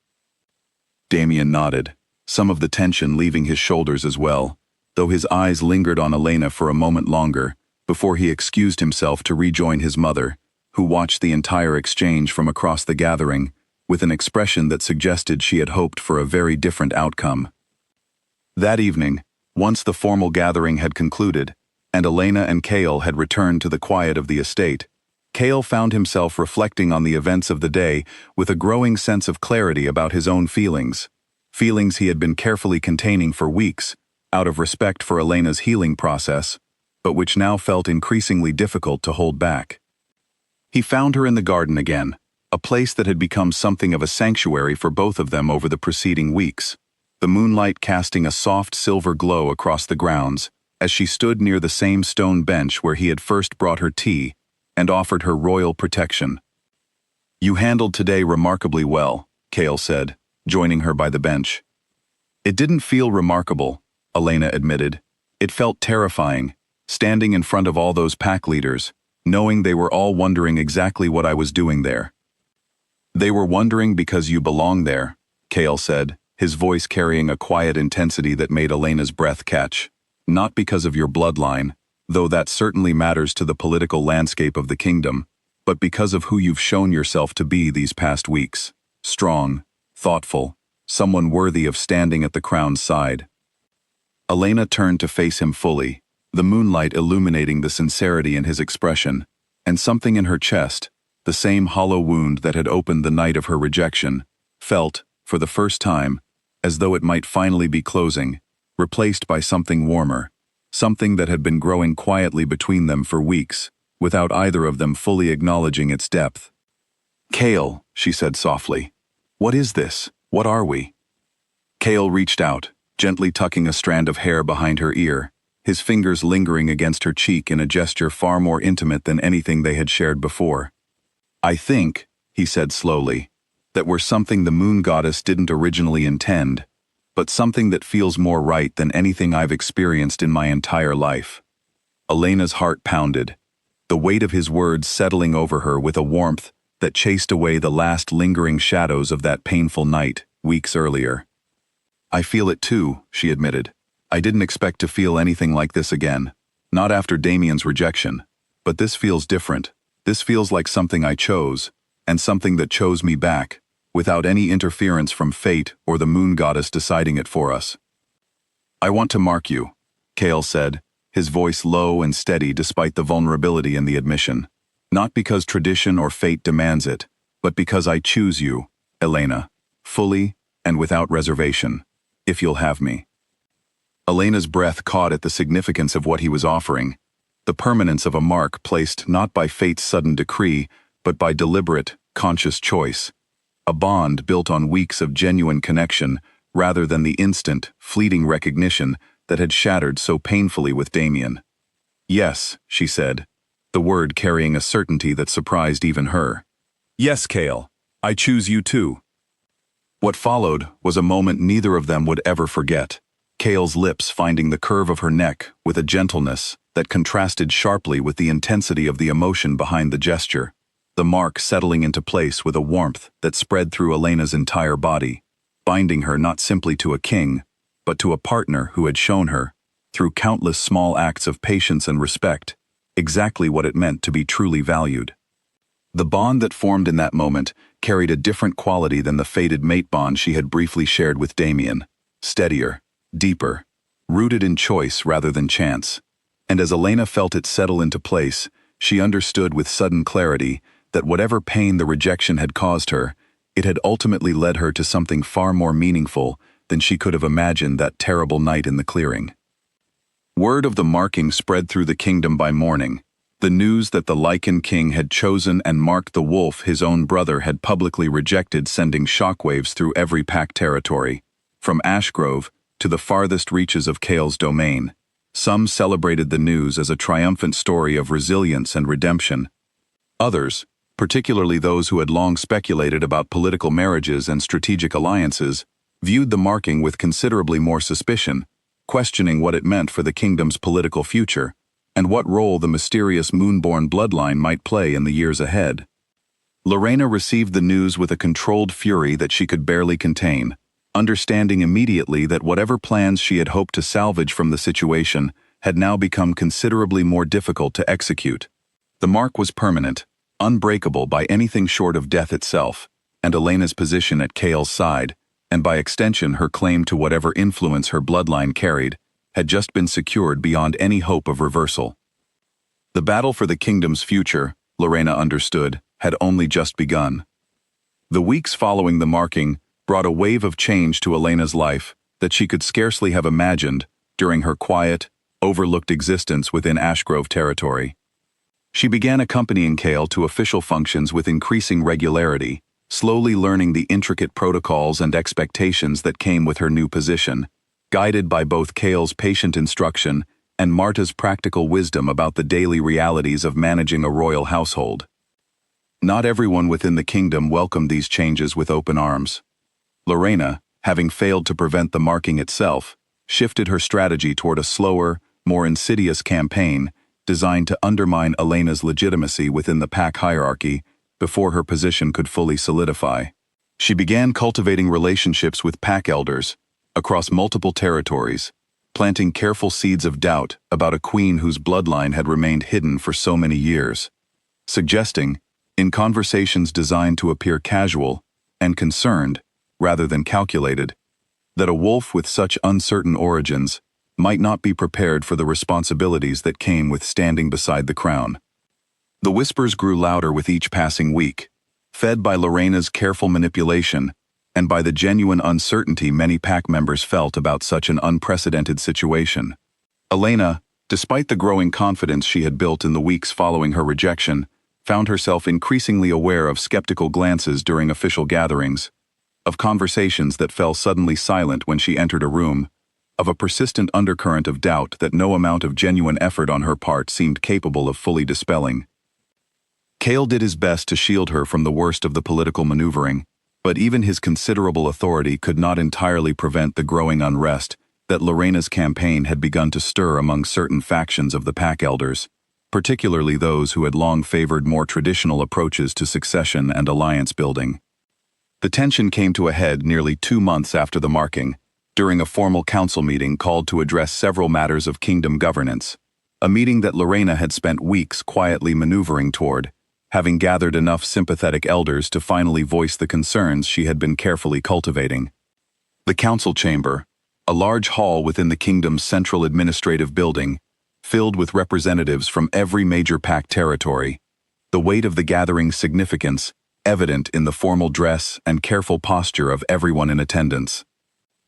Speaker 1: Damien nodded, some of the tension leaving his shoulders as well, though his eyes lingered on Elena for a moment longer, before he excused himself to rejoin his mother, who watched the entire exchange from across the gathering, with an expression that suggested she had hoped for a very different outcome. That evening, once the formal gathering had concluded, and Elena and Cale had returned to the quiet of the estate, Cale found himself reflecting on the events of the day with a growing sense of clarity about his own feelings he had been carefully containing for weeks, out of respect for Elena's healing process, but which now felt increasingly difficult to hold back. He found her in the garden again, a place that had become something of a sanctuary for both of them over the preceding weeks, the moonlight casting a soft silver glow across the grounds as she stood near the same stone bench where he had first brought her tea and offered her royal protection. You handled today remarkably well, Cale said, joining her by the bench. It didn't feel remarkable, Elena admitted. It felt terrifying, standing in front of all those pack leaders, knowing they were all wondering exactly what I was doing there. They were wondering because you belong there, Cale said, his voice carrying a quiet intensity that made Elena's breath catch. Not because of your bloodline, though that certainly matters to the political landscape of the kingdom, but because of who you've shown yourself to be these past weeks. Strong, thoughtful, someone worthy of standing at the crown's side. Elena turned to face him fully, the moonlight illuminating the sincerity in his expression, and something in her chest, the same hollow wound that had opened the night of her rejection, felt, for the first time, as though it might finally be closing, replaced by something warmer, something that had been growing quietly between them for weeks, without either of them fully acknowledging its depth. Cale, she said softly. What is this? What are we? Cale reached out, gently tucking a strand of hair behind her ear, his fingers lingering against her cheek in a gesture far more intimate than anything they had shared before. I think, he said slowly, that we're something the moon goddess didn't originally intend, but something that feels more right than anything I've experienced in my entire life." Elena's heart pounded, the weight of his words settling over her with a warmth that chased away the last lingering shadows of that painful night, weeks earlier. "I feel it too," she admitted. "I didn't expect to feel anything like this again. Not after Damien's rejection. But this feels different. This feels like something I chose, and something that chose me back, without any interference from fate or the moon goddess deciding it for us." "I want to mark you," Cale said, his voice low and steady despite the vulnerability in the admission. "Not because tradition or fate demands it, but because I choose you, Elena, fully and without reservation, if you'll have me." Elena's breath caught at the significance of what he was offering, the permanence of a mark placed not by fate's sudden decree, but by deliberate, conscious choice. A bond built on weeks of genuine connection rather than the instant, fleeting recognition that had shattered so painfully with Damien. "Yes," she said, the word carrying a certainty that surprised even her. "Yes, Cale, I choose you too." What followed was a moment neither of them would ever forget, Cale's lips finding the curve of her neck with a gentleness that contrasted sharply with the intensity of the emotion behind the gesture, the mark settling into place with a warmth that spread through Elena's entire body, binding her not simply to a king, but to a partner who had shown her, through countless small acts of patience and respect, exactly what it meant to be truly valued. The bond that formed in that moment carried a different quality than the fated mate bond she had briefly shared with Damien, steadier, deeper, rooted in choice rather than chance. And as Elena felt it settle into place, she understood with sudden clarity that whatever pain the rejection had caused her, it had ultimately led her to something far more meaningful than she could have imagined that terrible night in the clearing. Word of the marking spread through the kingdom by morning. The news that the Lycan king had chosen and marked the wolf his own brother had publicly rejected, sending shockwaves through every pack territory, from Ashgrove to the farthest reaches of Cale's domain. Some celebrated the news as a triumphant story of resilience and redemption. Others, particularly those who had long speculated about political marriages and strategic alliances, viewed the marking with considerably more suspicion, questioning what it meant for the kingdom's political future, and what role the mysterious moonborn bloodline might play in the years ahead. Lorena received the news with a controlled fury that she could barely contain, understanding immediately that whatever plans she had hoped to salvage from the situation had now become considerably more difficult to execute. The mark was permanent, unbreakable by anything short of death itself, and Elena's position at Cale's side, and by extension her claim to whatever influence her bloodline carried, had just been secured beyond any hope of reversal. The battle for the kingdom's future, Lorena understood, had only just begun. The weeks following the marking brought a wave of change to Elena's life that she could scarcely have imagined during her quiet, overlooked existence within Ashgrove territory. She began accompanying Cale to official functions with increasing regularity, slowly learning the intricate protocols and expectations that came with her new position, guided by both Cale's patient instruction and Marta's practical wisdom about the daily realities of managing a royal household. Not everyone within the kingdom welcomed these changes with open arms. Lorena, having failed to prevent the marking itself, shifted her strategy toward a slower, more insidious campaign designed to undermine Elena's legitimacy within the pack hierarchy before her position could fully solidify. She began cultivating relationships with pack elders across multiple territories, planting careful seeds of doubt about a queen whose bloodline had remained hidden for so many years, suggesting, in conversations designed to appear casual and concerned rather than calculated, that a wolf with such uncertain origins might not be prepared for the responsibilities that came with standing beside the crown. The whispers grew louder with each passing week, fed by Lorena's careful manipulation and by the genuine uncertainty many pack members felt about such an unprecedented situation. Elena, despite the growing confidence she had built in the weeks following her rejection, found herself increasingly aware of skeptical glances during official gatherings, of conversations that fell suddenly silent when she entered a room, of a persistent undercurrent of doubt that no amount of genuine effort on her part seemed capable of fully dispelling. Cale did his best to shield her from the worst of the political maneuvering, But even his considerable authority could not entirely prevent the growing unrest that Lorena's campaign had begun to stir among certain factions of the pack elders, particularly those who had long favored more traditional approaches to succession and alliance building. The tension came to a head nearly 2 months after the marking, during a formal council meeting called to address several matters of kingdom governance, a meeting that Lorena had spent weeks quietly maneuvering toward, having gathered enough sympathetic elders to finally voice the concerns she had been carefully cultivating. The council chamber, a large hall within the kingdom's central administrative building, filled with representatives from every major pack territory, the weight of the gathering's significance evident in the formal dress and careful posture of everyone in attendance.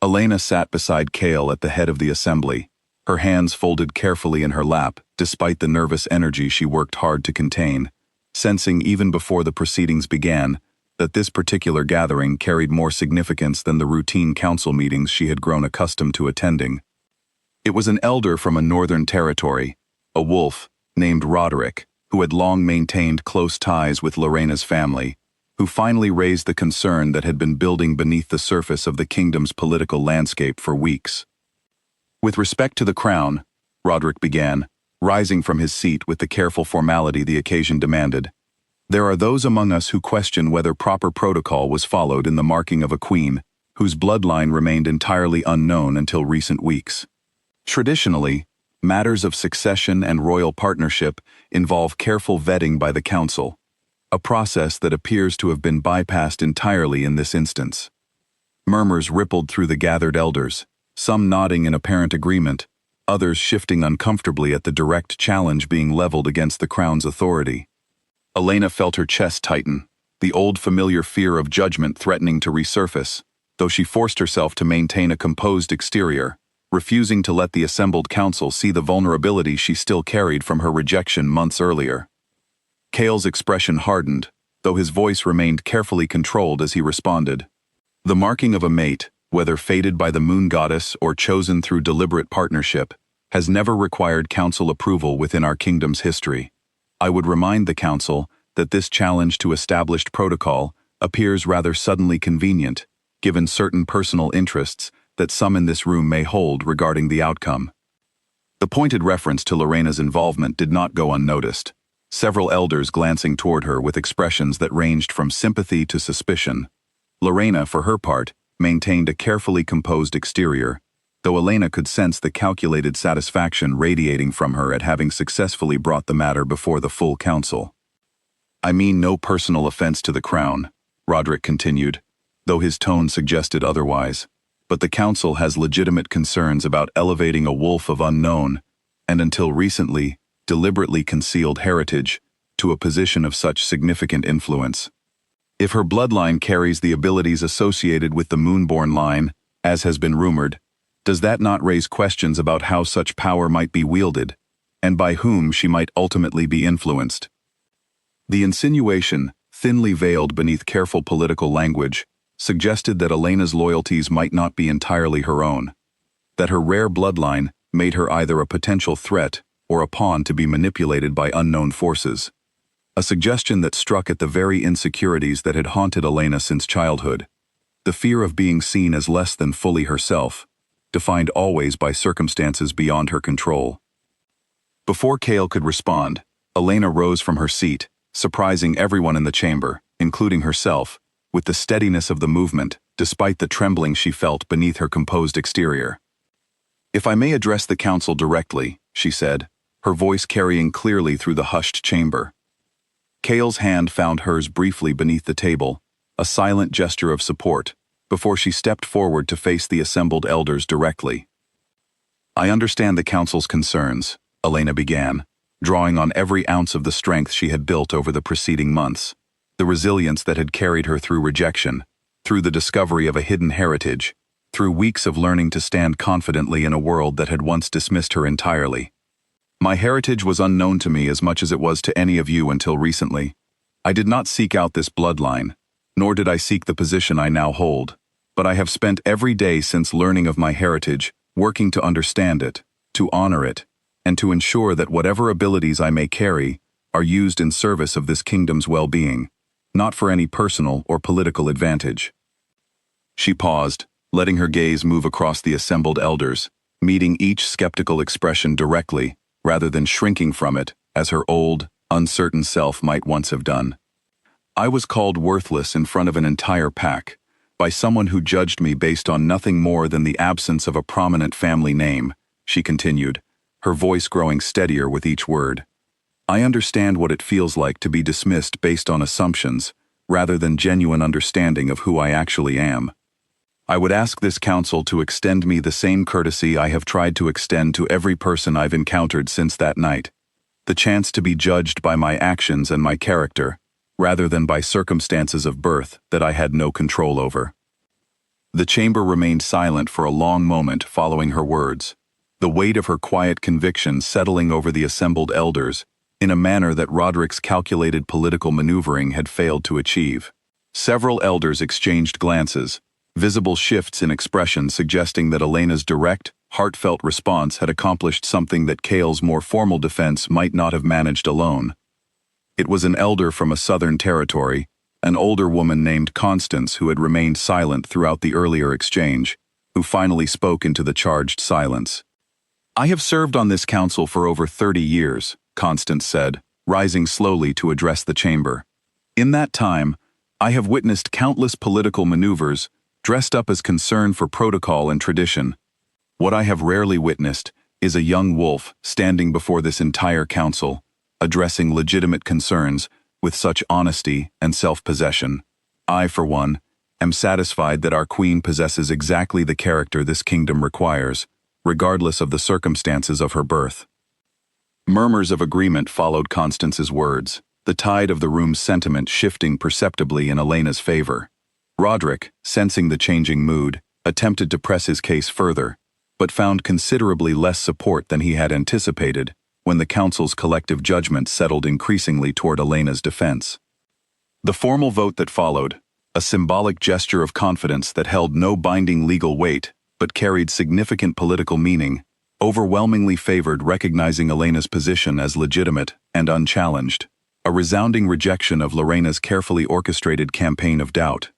Speaker 1: Elena sat beside Cale at the head of the assembly, her hands folded carefully in her lap despite the nervous energy she worked hard to contain, sensing even before the proceedings began that this particular gathering carried more significance than the routine council meetings she had grown accustomed to attending. It was an elder from a northern territory, a wolf, named Roderick, who had long maintained close ties with Lorena's family, who finally raised the concern that had been building beneath the surface of the kingdom's political landscape for weeks. With respect to the crown, Roderick began, rising from his seat with the careful formality the occasion demanded, there are those among us who question whether proper protocol was followed in the marking of a queen, whose bloodline remained entirely unknown until recent weeks. Traditionally, matters of succession and royal partnership involve careful vetting by the council, a process that appears to have been bypassed entirely in this instance. Murmurs rippled through the gathered elders, some nodding in apparent agreement, others shifting uncomfortably at the direct challenge being leveled against the crown's authority. Elena felt her chest tighten, the old familiar fear of judgment threatening to resurface, though she forced herself to maintain a composed exterior, refusing to let the assembled council see the vulnerability she still carried from her rejection months earlier. Cale's expression hardened, though his voice remained carefully controlled as he responded. The marking of a mate, whether fated by the moon goddess or chosen through deliberate partnership, has never required council approval within our kingdom's history. I would remind the council that this challenge to established protocol appears rather suddenly convenient, given certain personal interests that some in this room may hold regarding the outcome. The pointed reference to Lorena's involvement did not go unnoticed, several elders glancing toward her with expressions that ranged from sympathy to suspicion. Lorena, for her part, maintained a carefully composed exterior, though Elena could sense the calculated satisfaction radiating from her at having successfully brought the matter before the full council. I mean no personal offense to the crown, Roderick continued, though his tone suggested otherwise, but the council has legitimate concerns about elevating a wolf of unknown, and until recently, deliberately concealed heritage, to a position of such significant influence. If her bloodline carries the abilities associated with the Moonborn line, as has been rumored, does that not raise questions about how such power might be wielded, and by whom she might ultimately be influenced? The insinuation, thinly veiled beneath careful political language, suggested that Elena's loyalties might not be entirely her own, that her rare bloodline made her either a potential threat or a pawn to be manipulated by unknown forces, a suggestion that struck at the very insecurities that had haunted Elena since childhood, the fear of being seen as less than fully herself, defined always by circumstances beyond her control. Before Cale could respond, Elena rose from her seat, surprising everyone in the chamber, including herself, with the steadiness of the movement, despite the trembling she felt beneath her composed exterior. If I may address the council directly, she said, her voice carrying clearly through the hushed chamber. Cale's hand found hers briefly beneath the table, a silent gesture of support, before she stepped forward to face the assembled elders directly. I understand the council's concerns, Elena began, drawing on every ounce of the strength she had built over the preceding months, the resilience that had carried her through rejection, through the discovery of a hidden heritage, through weeks of learning to stand confidently in a world that had once dismissed her entirely. My heritage was unknown to me as much as it was to any of you until recently. I did not seek out this bloodline, nor did I seek the position I now hold, but I have spent every day since learning of my heritage working to understand it, to honor it, and to ensure that whatever abilities I may carry are used in service of this kingdom's well-being. not for any personal or political advantage. She paused, letting her gaze move across the assembled elders, meeting each skeptical expression directly, rather than shrinking from it, as her old, uncertain self might once have done. I was called worthless in front of an entire pack, by someone who judged me based on nothing more than the absence of a prominent family name, she continued, her voice growing steadier with each word. I understand what it feels like to be dismissed based on assumptions, rather than genuine understanding of who I actually am. I would ask this council to extend me the same courtesy I have tried to extend to every person I've encountered since that night. The chance to be judged by my actions and my character, rather than by circumstances of birth that I had no control over. The chamber remained silent for a long moment following her words, the weight of her quiet conviction settling over the assembled elders in a manner that Roderick's calculated political maneuvering had failed to achieve. Several elders exchanged glances, visible shifts in expression suggesting that Elena's direct, heartfelt response had accomplished something that Cale's more formal defense might not have managed alone. It was an elder from a southern territory, an older woman named Constance who had remained silent throughout the earlier exchange, who finally spoke into the charged silence. I have served on this council for over 30 years, Constance said, rising slowly to address the chamber. In that time, I have witnessed countless political maneuvers dressed up as concern for protocol and tradition. What I have rarely witnessed is a young wolf standing before this entire council, addressing legitimate concerns with such honesty and self-possession. I, for one, am satisfied that our queen possesses exactly the character this kingdom requires, regardless of the circumstances of her birth. Murmurs of agreement followed Constance's words, the tide of the room's sentiment shifting perceptibly in Elena's favor. Roderick, sensing the changing mood, attempted to press his case further, but found considerably less support than he had anticipated when the council's collective judgment settled increasingly toward Elena's defense. The formal vote that followed, a symbolic gesture of confidence that held no binding legal weight but carried significant political meaning, overwhelmingly favored recognizing Elena's position as legitimate and unchallenged, a resounding rejection of Lorena's carefully orchestrated campaign of doubt.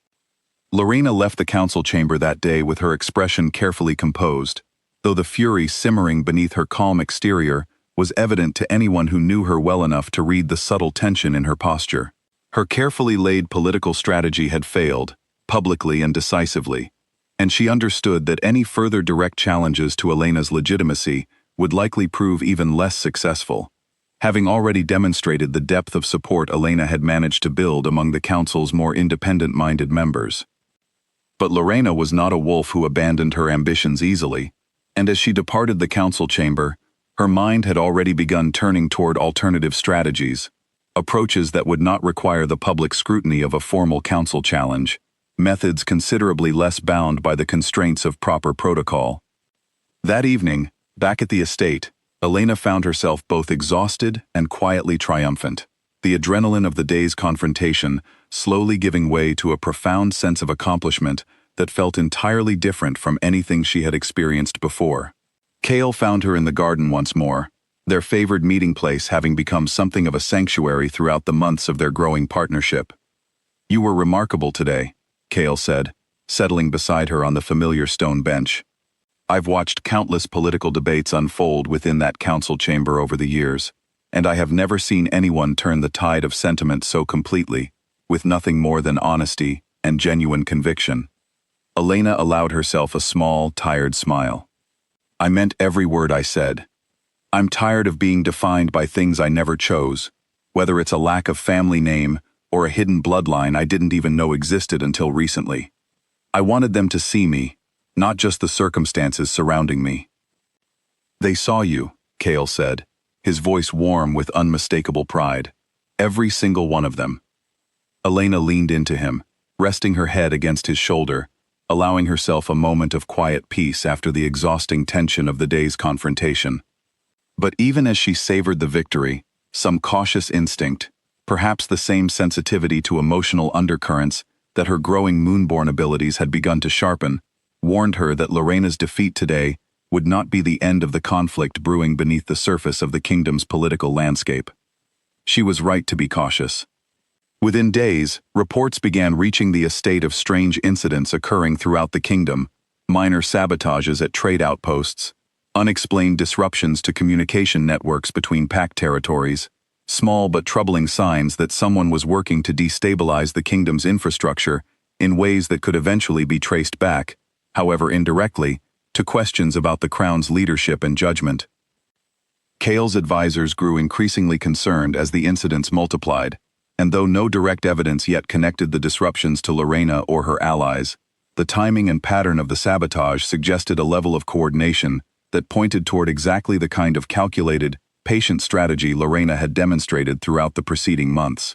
Speaker 1: Lorena left the council chamber that day with her expression carefully composed, though the fury simmering beneath her calm exterior was evident to anyone who knew her well enough to read the subtle tension in her posture. Her carefully laid political strategy had failed, publicly and decisively, and she understood that any further direct challenges to Elena's legitimacy would likely prove even less successful, having already demonstrated the depth of support Elena had managed to build among the council's more independent-minded members. But Lorena was not a wolf who abandoned her ambitions easily, and as she departed the council chamber, her mind had already begun turning toward alternative strategies, approaches that would not require the public scrutiny of a formal council challenge, methods considerably less bound by the constraints of proper protocol. That evening, back at the estate, Elena found herself both exhausted and quietly triumphant, the adrenaline of the day's confrontation slowly giving way to a profound sense of accomplishment that felt entirely different from anything she had experienced before. Cale found her in the garden once more, their favored meeting place having become something of a sanctuary throughout the months of their growing partnership. You were remarkable today, Cale said, settling beside her on the familiar stone bench. I've watched countless political debates unfold within that council chamber over the years, and I have never seen anyone turn the tide of sentiment so completely, with nothing more than honesty and genuine conviction. Elena allowed herself a small, tired smile. I meant every word I said. I'm tired of being defined by things I never chose, whether it's a lack of family name or a hidden bloodline I didn't even know existed until recently. I wanted them to see me, not just the circumstances surrounding me. They saw you, Cale said, his voice warm with unmistakable pride. Every single one of them. Elena leaned into him, resting her head against his shoulder, allowing herself a moment of quiet peace after the exhausting tension of the day's confrontation. But even as she savored the victory, some cautious instinct, perhaps the same sensitivity to emotional undercurrents that her growing moonborn abilities had begun to sharpen, warned her that Lorena's defeat today would not be the end of the conflict brewing beneath the surface of the kingdom's political landscape. She was right to be cautious. Within days, reports began reaching the estate of strange incidents occurring throughout the kingdom: minor sabotages at trade outposts, unexplained disruptions to communication networks between pact territories, small but troubling signs that someone was working to destabilize the kingdom's infrastructure in ways that could eventually be traced back, however indirectly, to questions about the crown's leadership and judgment. Kael's advisors grew increasingly concerned as the incidents multiplied, and though no direct evidence yet connected the disruptions to Lorena or her allies, the timing and pattern of the sabotage suggested a level of coordination that pointed toward exactly the kind of calculated, patient strategy Lorena had demonstrated throughout the preceding months.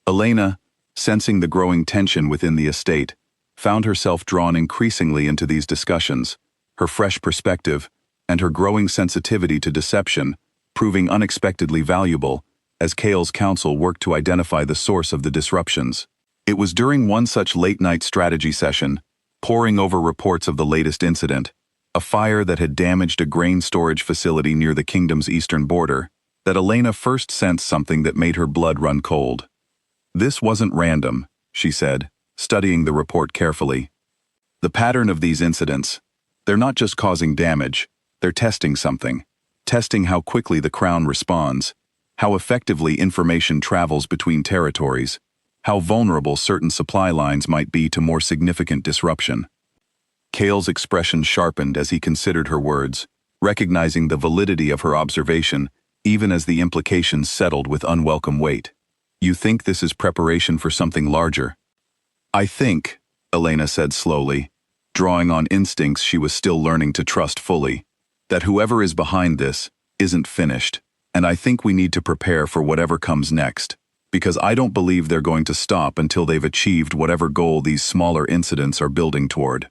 Speaker 1: Elena, sensing the growing tension within the estate, found herself drawn increasingly into these discussions, her fresh perspective and her growing sensitivity to deception proving unexpectedly valuable as Kael's council worked to identify the source of the disruptions. It was during one such late-night strategy session, poring over reports of the latest incident, a fire that had damaged a grain storage facility near the kingdom's eastern border, that Elena first sensed something that made her blood run cold. "This wasn't random," she said, studying the report carefully. "The pattern of these incidents, they're not just causing damage, they're testing something, testing how quickly the crown responds, how effectively information travels between territories, how vulnerable certain supply lines might be to more significant disruption." Kael's expression sharpened as he considered her words, recognizing the validity of her observation even as the implications settled with unwelcome weight. "You think this is preparation for something larger?" "I think," Elena said slowly, drawing on instincts she was still learning to trust fully, "that whoever is behind this isn't finished, and I think we need to prepare for whatever comes next, because I don't believe they're going to stop until they've achieved whatever goal these smaller incidents are building toward."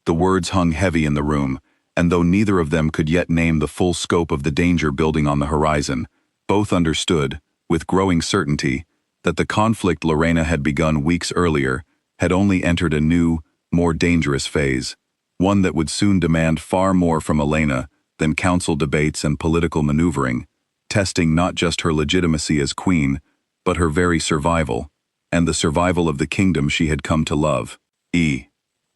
Speaker 1: The words hung heavy in the room, and though neither of them could yet name the full scope of the danger building on the horizon, both understood, with growing certainty, that the conflict Lorena had begun weeks earlier had only entered a new, more dangerous phase, one that would soon demand far more from Elena than council debates and political maneuvering, testing not just her legitimacy as queen, but her very survival, and the survival of the kingdom she had come to love. The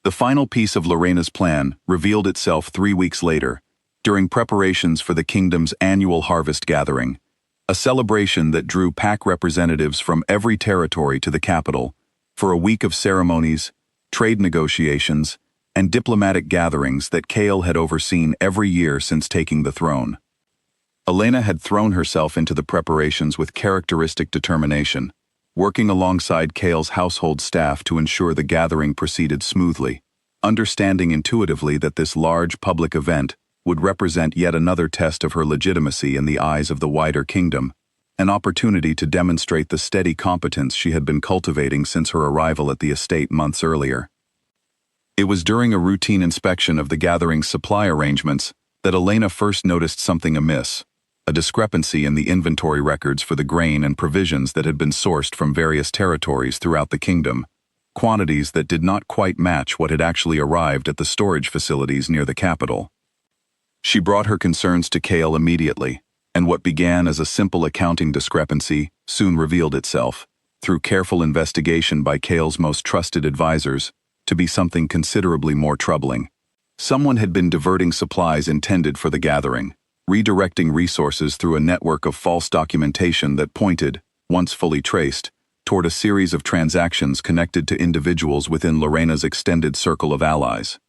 Speaker 1: final piece of Lorena's plan revealed itself 3 weeks later, during preparations for the kingdom's annual harvest gathering, a celebration that drew pack representatives from every territory to the capital for a week of ceremonies, trade negotiations, and diplomatic gatherings that Kael had overseen every year since taking the throne. Elena had thrown herself into the preparations with characteristic determination, working alongside Kael's household staff to ensure the gathering proceeded smoothly, understanding intuitively that this large public event would represent yet another test of her legitimacy in the eyes of the wider kingdom, an opportunity to demonstrate the steady competence she had been cultivating since her arrival at the estate months earlier. It was during a routine inspection of the gathering's supply arrangements that Elena first noticed something amiss, a discrepancy in the inventory records for the grain and provisions that had been sourced from various territories throughout the kingdom, quantities that did not quite match what had actually arrived at the storage facilities near the capital. She brought her concerns to Kael immediately, and what began as a simple accounting discrepancy soon revealed itself, through careful investigation by Kael's most trusted advisors, to be something considerably more troubling. Someone had been diverting supplies intended for the gathering, redirecting resources through a network of false documentation that pointed, once fully traced, toward a series of transactions connected to individuals within Lorena's extended circle of allies.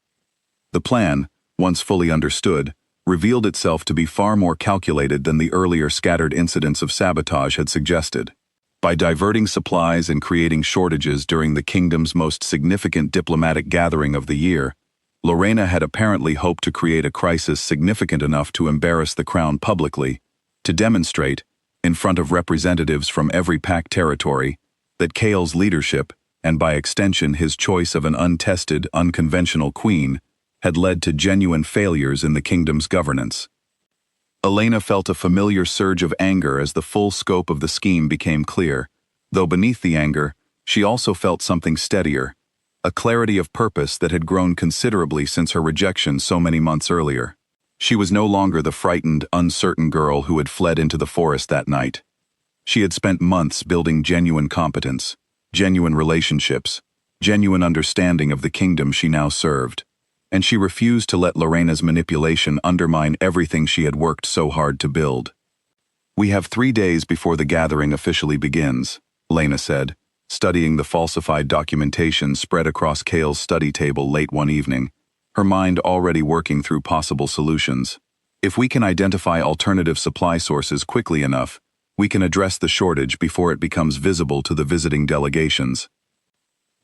Speaker 1: The plan, once fully understood, revealed itself to be far more calculated than the earlier scattered incidents of sabotage had suggested. By diverting supplies and creating shortages during the kingdom's most significant diplomatic gathering of the year, Lorena had apparently hoped to create a crisis significant enough to embarrass the crown publicly, to demonstrate, in front of representatives from every pack territory, that Kael's leadership, and by extension his choice of an untested, unconventional queen, had led to genuine failures in the kingdom's governance. Elena felt a familiar surge of anger as the full scope of the scheme became clear, though beneath the anger, she also felt something steadier, a clarity of purpose that had grown considerably since her rejection so many months earlier. She was no longer the frightened, uncertain girl who had fled into the forest that night. She had spent months building genuine competence, genuine relationships, genuine understanding of the kingdom she now served, and she refused to let Lorena's manipulation undermine everything she had worked so hard to build. "We have 3 days before the gathering officially begins," Lena said, studying the falsified documentation spread across Kale's study table late one evening, her mind already working through possible solutions. "If we can identify alternative supply sources quickly enough, we can address the shortage before it becomes visible to the visiting delegations."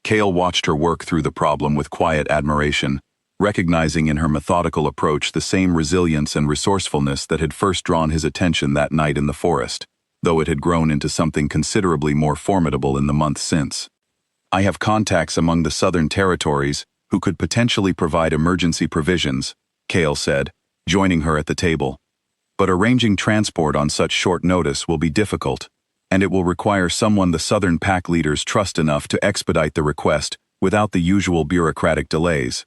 Speaker 1: Kale watched her work through the problem with quiet admiration, recognizing in her methodical approach the same resilience and resourcefulness that had first drawn his attention that night in the forest, though it had grown into something considerably more formidable in the months since. "I have contacts among the Southern Territories who could potentially provide emergency provisions," Kale said, joining her at the table. "But arranging transport on such short notice will be difficult, and it will require someone the Southern pack leaders trust enough to expedite the request without the usual bureaucratic delays."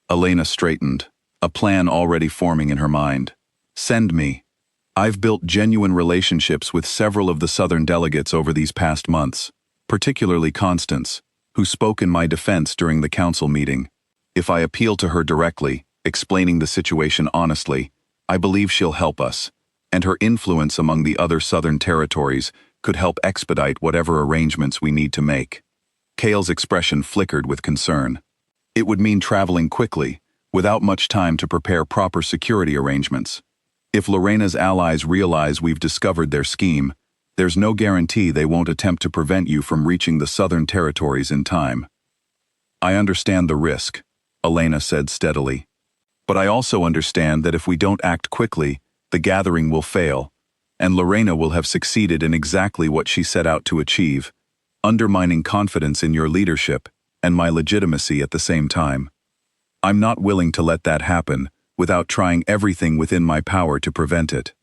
Speaker 1: Elena straightened, a plan already forming in her mind. "Send me. I've built genuine relationships with several of the Southern delegates over these past months, particularly Constance, who spoke in my defense during the council meeting. If I appeal to her directly, explaining the situation honestly, I believe she'll help us, and her influence among the other Southern Territories could help expedite whatever arrangements we need to make." Kale's expression flickered with concern. "It would mean traveling quickly, without much time to prepare proper security arrangements. If Lorena's allies realize we've discovered their scheme, there's no guarantee they won't attempt to prevent you from reaching the Southern Territories in time." "I understand the risk," Elena said steadily. "But I also understand that if we don't act quickly, the gathering will fail, and Lorena will have succeeded in exactly what she set out to achieve, undermining confidence in your leadership and my legitimacy at the same time. I'm not willing to let that happen without trying everything within my power to prevent it."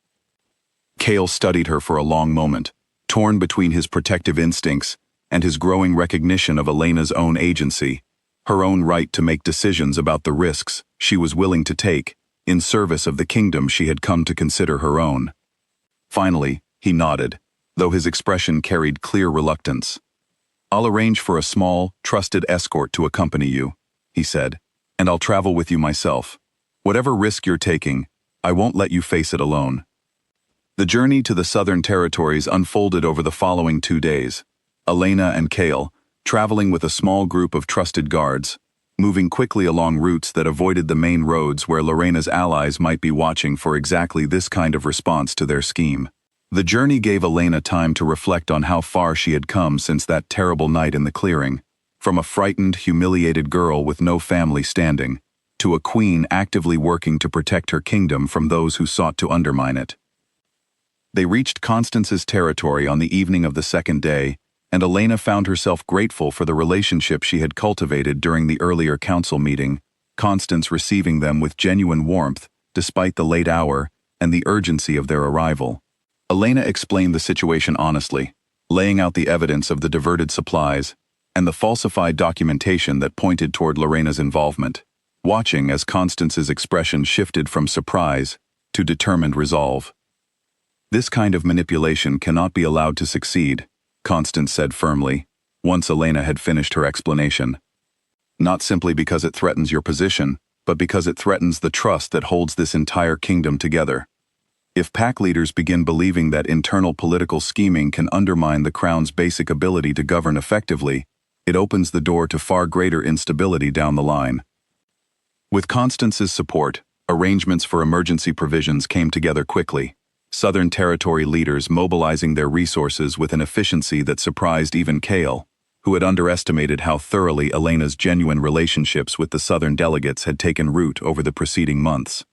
Speaker 1: Kale studied her for a long moment, torn between his protective instincts and his growing recognition of Elena's own agency, her own right to make decisions about the risks she was willing to take in service of the kingdom she had come to consider her own. Finally, he nodded, though his expression carried clear reluctance. "I'll arrange for a small, trusted escort to accompany you," he said, "and I'll travel with you myself. Whatever risk you're taking, I won't let you face it alone." The journey to the Southern Territories unfolded over the following 2 days. Elena and Kale, traveling with a small group of trusted guards, moving quickly along routes that avoided the main roads where Lorena's allies might be watching for exactly this kind of response to their scheme. The journey gave Elena time to reflect on how far she had come since that terrible night in the clearing, from a frightened, humiliated girl with no family standing, to a queen actively working to protect her kingdom from those who sought to undermine it. They reached Constance's territory on the evening of the second day, and Elena found herself grateful for the relationship she had cultivated during the earlier council meeting, Constance receiving them with genuine warmth despite the late hour and the urgency of their arrival. Elena explained the situation honestly, laying out the evidence of the diverted supplies and the falsified documentation that pointed toward Lorena's involvement, watching as Constance's expression shifted from surprise to determined resolve. "This kind of manipulation cannot be allowed to succeed," Constance said firmly, once Elena had finished her explanation. "Not simply because it threatens your position, but because it threatens the trust that holds this entire kingdom together. If pack leaders begin believing that internal political scheming can undermine the crown's basic ability to govern effectively, it opens the door to far greater instability down the line." With Constance's support, arrangements for emergency provisions came together quickly, Southern Territory leaders mobilizing their resources with an efficiency that surprised even Kale, who had underestimated how thoroughly Elena's genuine relationships with the Southern delegates had taken root over the preceding months.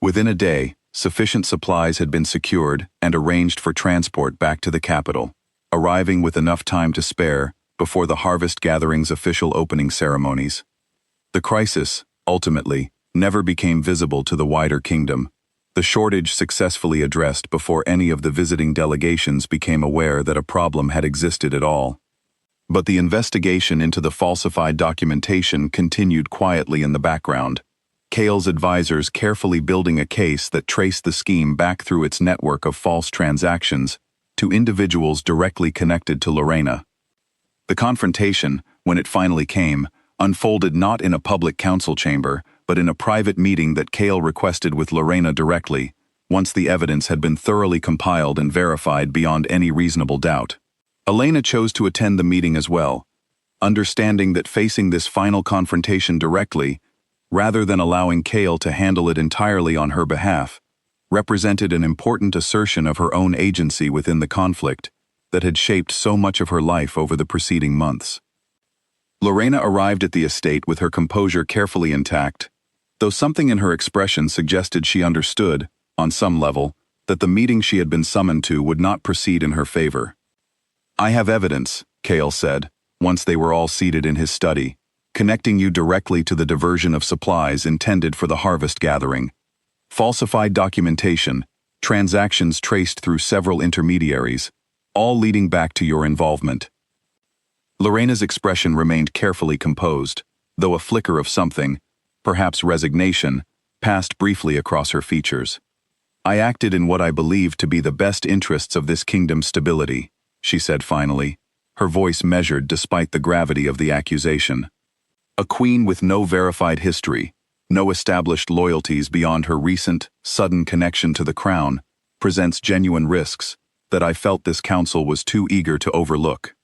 Speaker 1: Within a day, sufficient supplies had been secured and arranged for transport back to the capital, arriving with enough time to spare before the harvest gathering's official opening ceremonies. The crisis, ultimately, never became visible to the wider kingdom, the shortage successfully addressed before any of the visiting delegations became aware that a problem had existed at all. But the investigation into the falsified documentation continued quietly in the background, Kale's advisors carefully building a case that traced the scheme back through its network of false transactions to individuals directly connected to Lorena. The confrontation, when it finally came, unfolded not in a public council chamber, but in a private meeting that Cale requested with Lorena directly, once the evidence had been thoroughly compiled and verified beyond any reasonable doubt. Elena chose to attend the meeting as well, understanding that facing this final confrontation directly, rather than allowing Cale to handle it entirely on her behalf, represented an important assertion of her own agency within the conflict that had shaped so much of her life over the preceding months. Lorena arrived at the estate with her composure carefully intact, though something in her expression suggested she understood, on some level, that the meeting she had been summoned to would not proceed in her favor. "I have evidence," Cale said, once they were all seated in his study, "connecting you directly to the diversion of supplies intended for the harvest gathering. Falsified documentation, transactions traced through several intermediaries, all leading back to your involvement." Lorena's expression remained carefully composed, though a flicker of something, perhaps resignation, passed briefly across her features. "I acted in what I believed to be the best interests of this kingdom's stability," she said finally, her voice measured despite the gravity of the accusation. "A queen with no verified history, no established loyalties beyond her recent, sudden connection to the crown, presents genuine risks that I felt this council was too eager to overlook."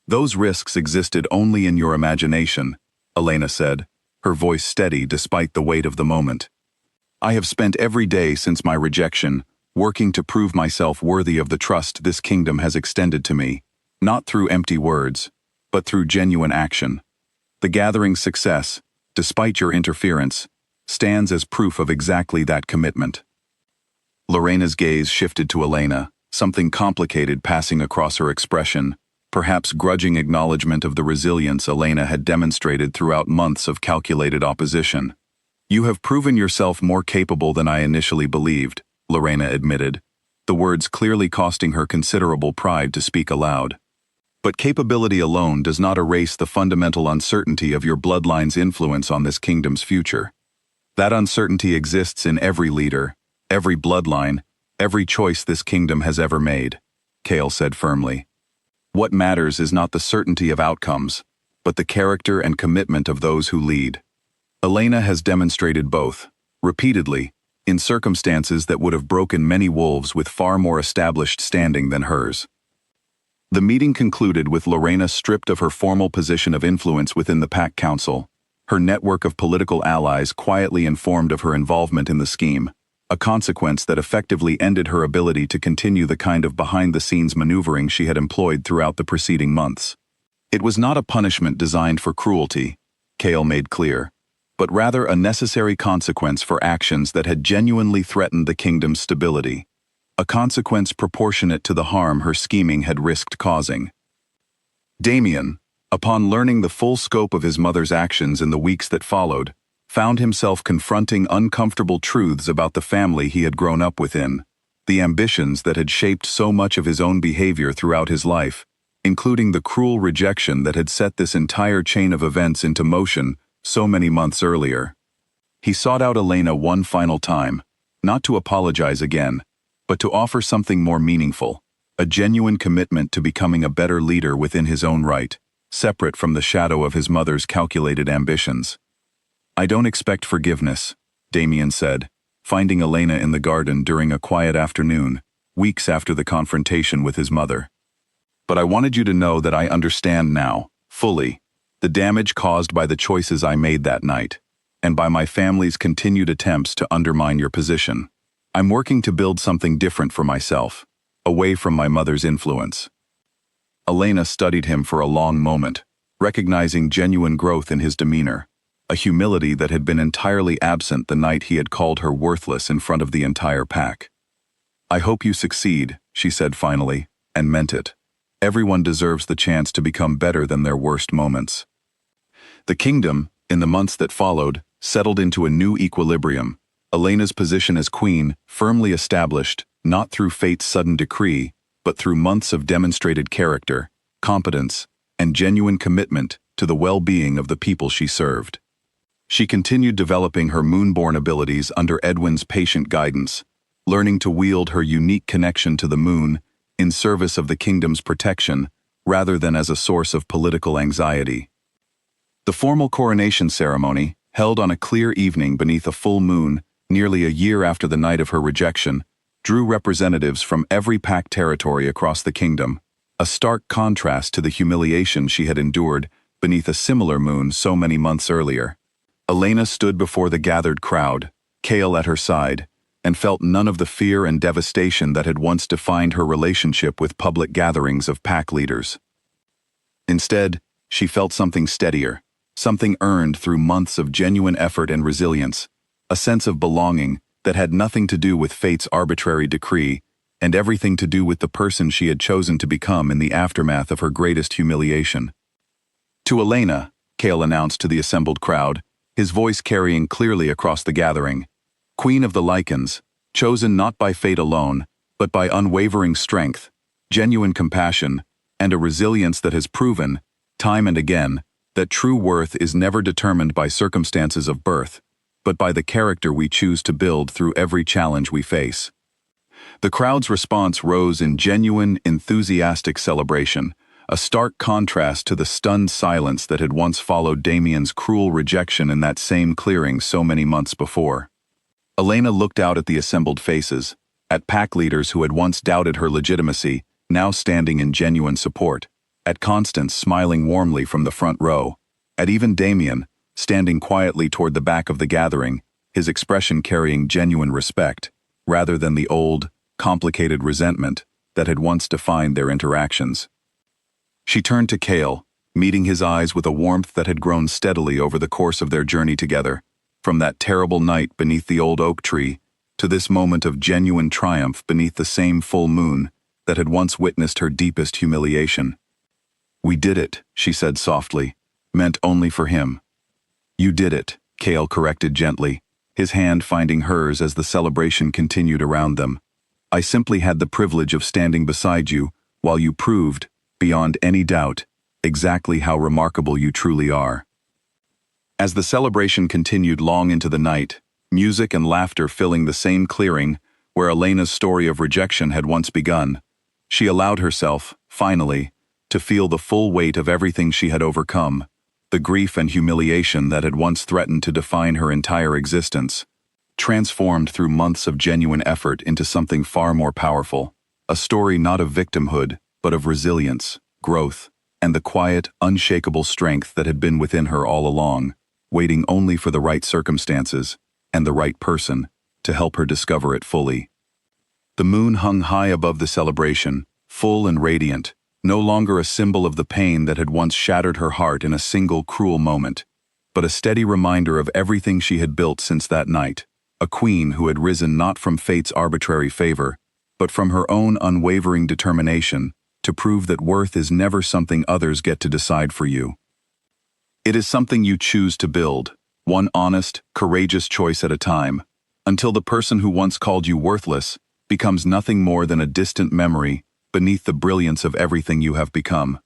Speaker 1: "Those risks existed only in your imagination," Elena said, her voice steady despite the weight of the moment. "I have spent every day since my rejection working to prove myself worthy of the trust this kingdom has extended to me, not through empty words, but through genuine action. The gathering's success, despite your interference, stands as proof of exactly that commitment." Lorena's gaze shifted to Elena, something complicated passing across her expression, perhaps grudging acknowledgement of the resilience Elena had demonstrated throughout months of calculated opposition. "You have proven yourself more capable than I initially believed," Lorena admitted, the words clearly costing her considerable pride to speak aloud. "But capability alone does not erase the fundamental uncertainty of your bloodline's influence on this kingdom's future. That uncertainty exists in every leader, every bloodline, every choice this kingdom has ever made," Cale said firmly. "What matters is not the certainty of outcomes, but the character and commitment of those who lead. Elena has demonstrated both, repeatedly, in circumstances that would have broken many wolves with far more established standing than hers." The meeting concluded with Lorena stripped of her formal position of influence within the Pack Council, her network of political allies quietly informed of her involvement in the scheme, a consequence that effectively ended her ability to continue the kind of behind-the-scenes maneuvering she had employed throughout the preceding months. It was not a punishment designed for cruelty, Cale made clear, but rather a necessary consequence for actions that had genuinely threatened the kingdom's stability, a consequence proportionate to the harm her scheming had risked causing. Damien, upon learning the full scope of his mother's actions in the weeks that followed, found himself confronting uncomfortable truths about the family he had grown up within, the ambitions that had shaped so much of his own behavior throughout his life, including the cruel rejection that had set this entire chain of events into motion so many months earlier. He sought out Elena one final time, not to apologize again, but to offer something more meaningful, a genuine commitment to becoming a better leader within his own right, separate from the shadow of his mother's calculated ambitions. "I don't expect forgiveness," Damien said, finding Elena in the garden during a quiet afternoon, weeks after the confrontation with his mother. "But I wanted you to know that I understand now, fully, the damage caused by the choices I made that night, and by my family's continued attempts to undermine your position. I'm working to build something different for myself, away from my mother's influence." Elena studied him for a long moment, recognizing genuine growth in his demeanor, a humility that had been entirely absent the night he had called her worthless in front of the entire pack. "I hope you succeed," she said finally, and meant it. Everyone deserves the chance to become better than their worst moments. The kingdom, in the months that followed, settled into a new equilibrium, Elena's position as queen firmly established, not through fate's sudden decree, but through months of demonstrated character, competence, and genuine commitment to the well-being of the people she served. She continued developing her moonborn abilities under Edwin's patient guidance, learning to wield her unique connection to the moon in service of the kingdom's protection, rather than as a source of political anxiety. The formal coronation ceremony, held on a clear evening beneath a full moon, nearly a year after the night of her rejection, drew representatives from every packed territory across the kingdom, a stark contrast to the humiliation she had endured beneath a similar moon so many months earlier. Elena stood before the gathered crowd, Chaol at her side, and felt none of the fear and devastation that had once defined her relationship with public gatherings of pack leaders. Instead, she felt something steadier, something earned through months of genuine effort and resilience, a sense of belonging that had nothing to do with fate's arbitrary decree and everything to do with the person she had chosen to become in the aftermath of her greatest humiliation. To Elena, Chaol announced to the assembled crowd, his voice carrying clearly across the gathering, Queen of the Lycans, chosen not by fate alone, but by unwavering strength, genuine compassion, and a resilience that has proven, time and again, that true worth is never determined by circumstances of birth, but by the character we choose to build through every challenge we face. The crowd's response rose in genuine, enthusiastic celebration, a stark contrast to the stunned silence that had once followed Damien's cruel rejection in that same clearing so many months before. Elena looked out at the assembled faces, at pack leaders who had once doubted her legitimacy, now standing in genuine support, at Constance smiling warmly from the front row, at even Damien, standing quietly toward the back of the gathering, his expression carrying genuine respect, rather than the old, complicated resentment that had once defined their interactions. She turned to Chaol, meeting his eyes with a warmth that had grown steadily over the course of their journey together, from that terrible night beneath the old oak tree to this moment of genuine triumph beneath the same full moon that had once witnessed her deepest humiliation. "We did it," she said softly, meant only for him. "You did it," Chaol corrected gently, his hand finding hers as the celebration continued around them. "I simply had the privilege of standing beside you while you proved, beyond any doubt, exactly how remarkable you truly are." As the celebration continued long into the night, music and laughter filling the same clearing where Elena's story of rejection had once begun, she allowed herself, finally, to feel the full weight of everything she had overcome, the grief and humiliation that had once threatened to define her entire existence, transformed through months of genuine effort into something far more powerful, a story not of victimhood, but of resilience, growth, and the quiet, unshakable strength that had been within her all along, waiting only for the right circumstances and the right person to help her discover it fully. The moon hung high above the celebration, full and radiant, no longer a symbol of the pain that had once shattered her heart in a single cruel moment, but a steady reminder of everything she had built since that night, a queen who had risen not from fate's arbitrary favor, but from her own unwavering determination to prove that worth is never something others get to decide for you. It is something you choose to build, one honest, courageous choice at a time, until the person who once called you worthless becomes nothing more than a distant memory beneath the brilliance of everything you have become.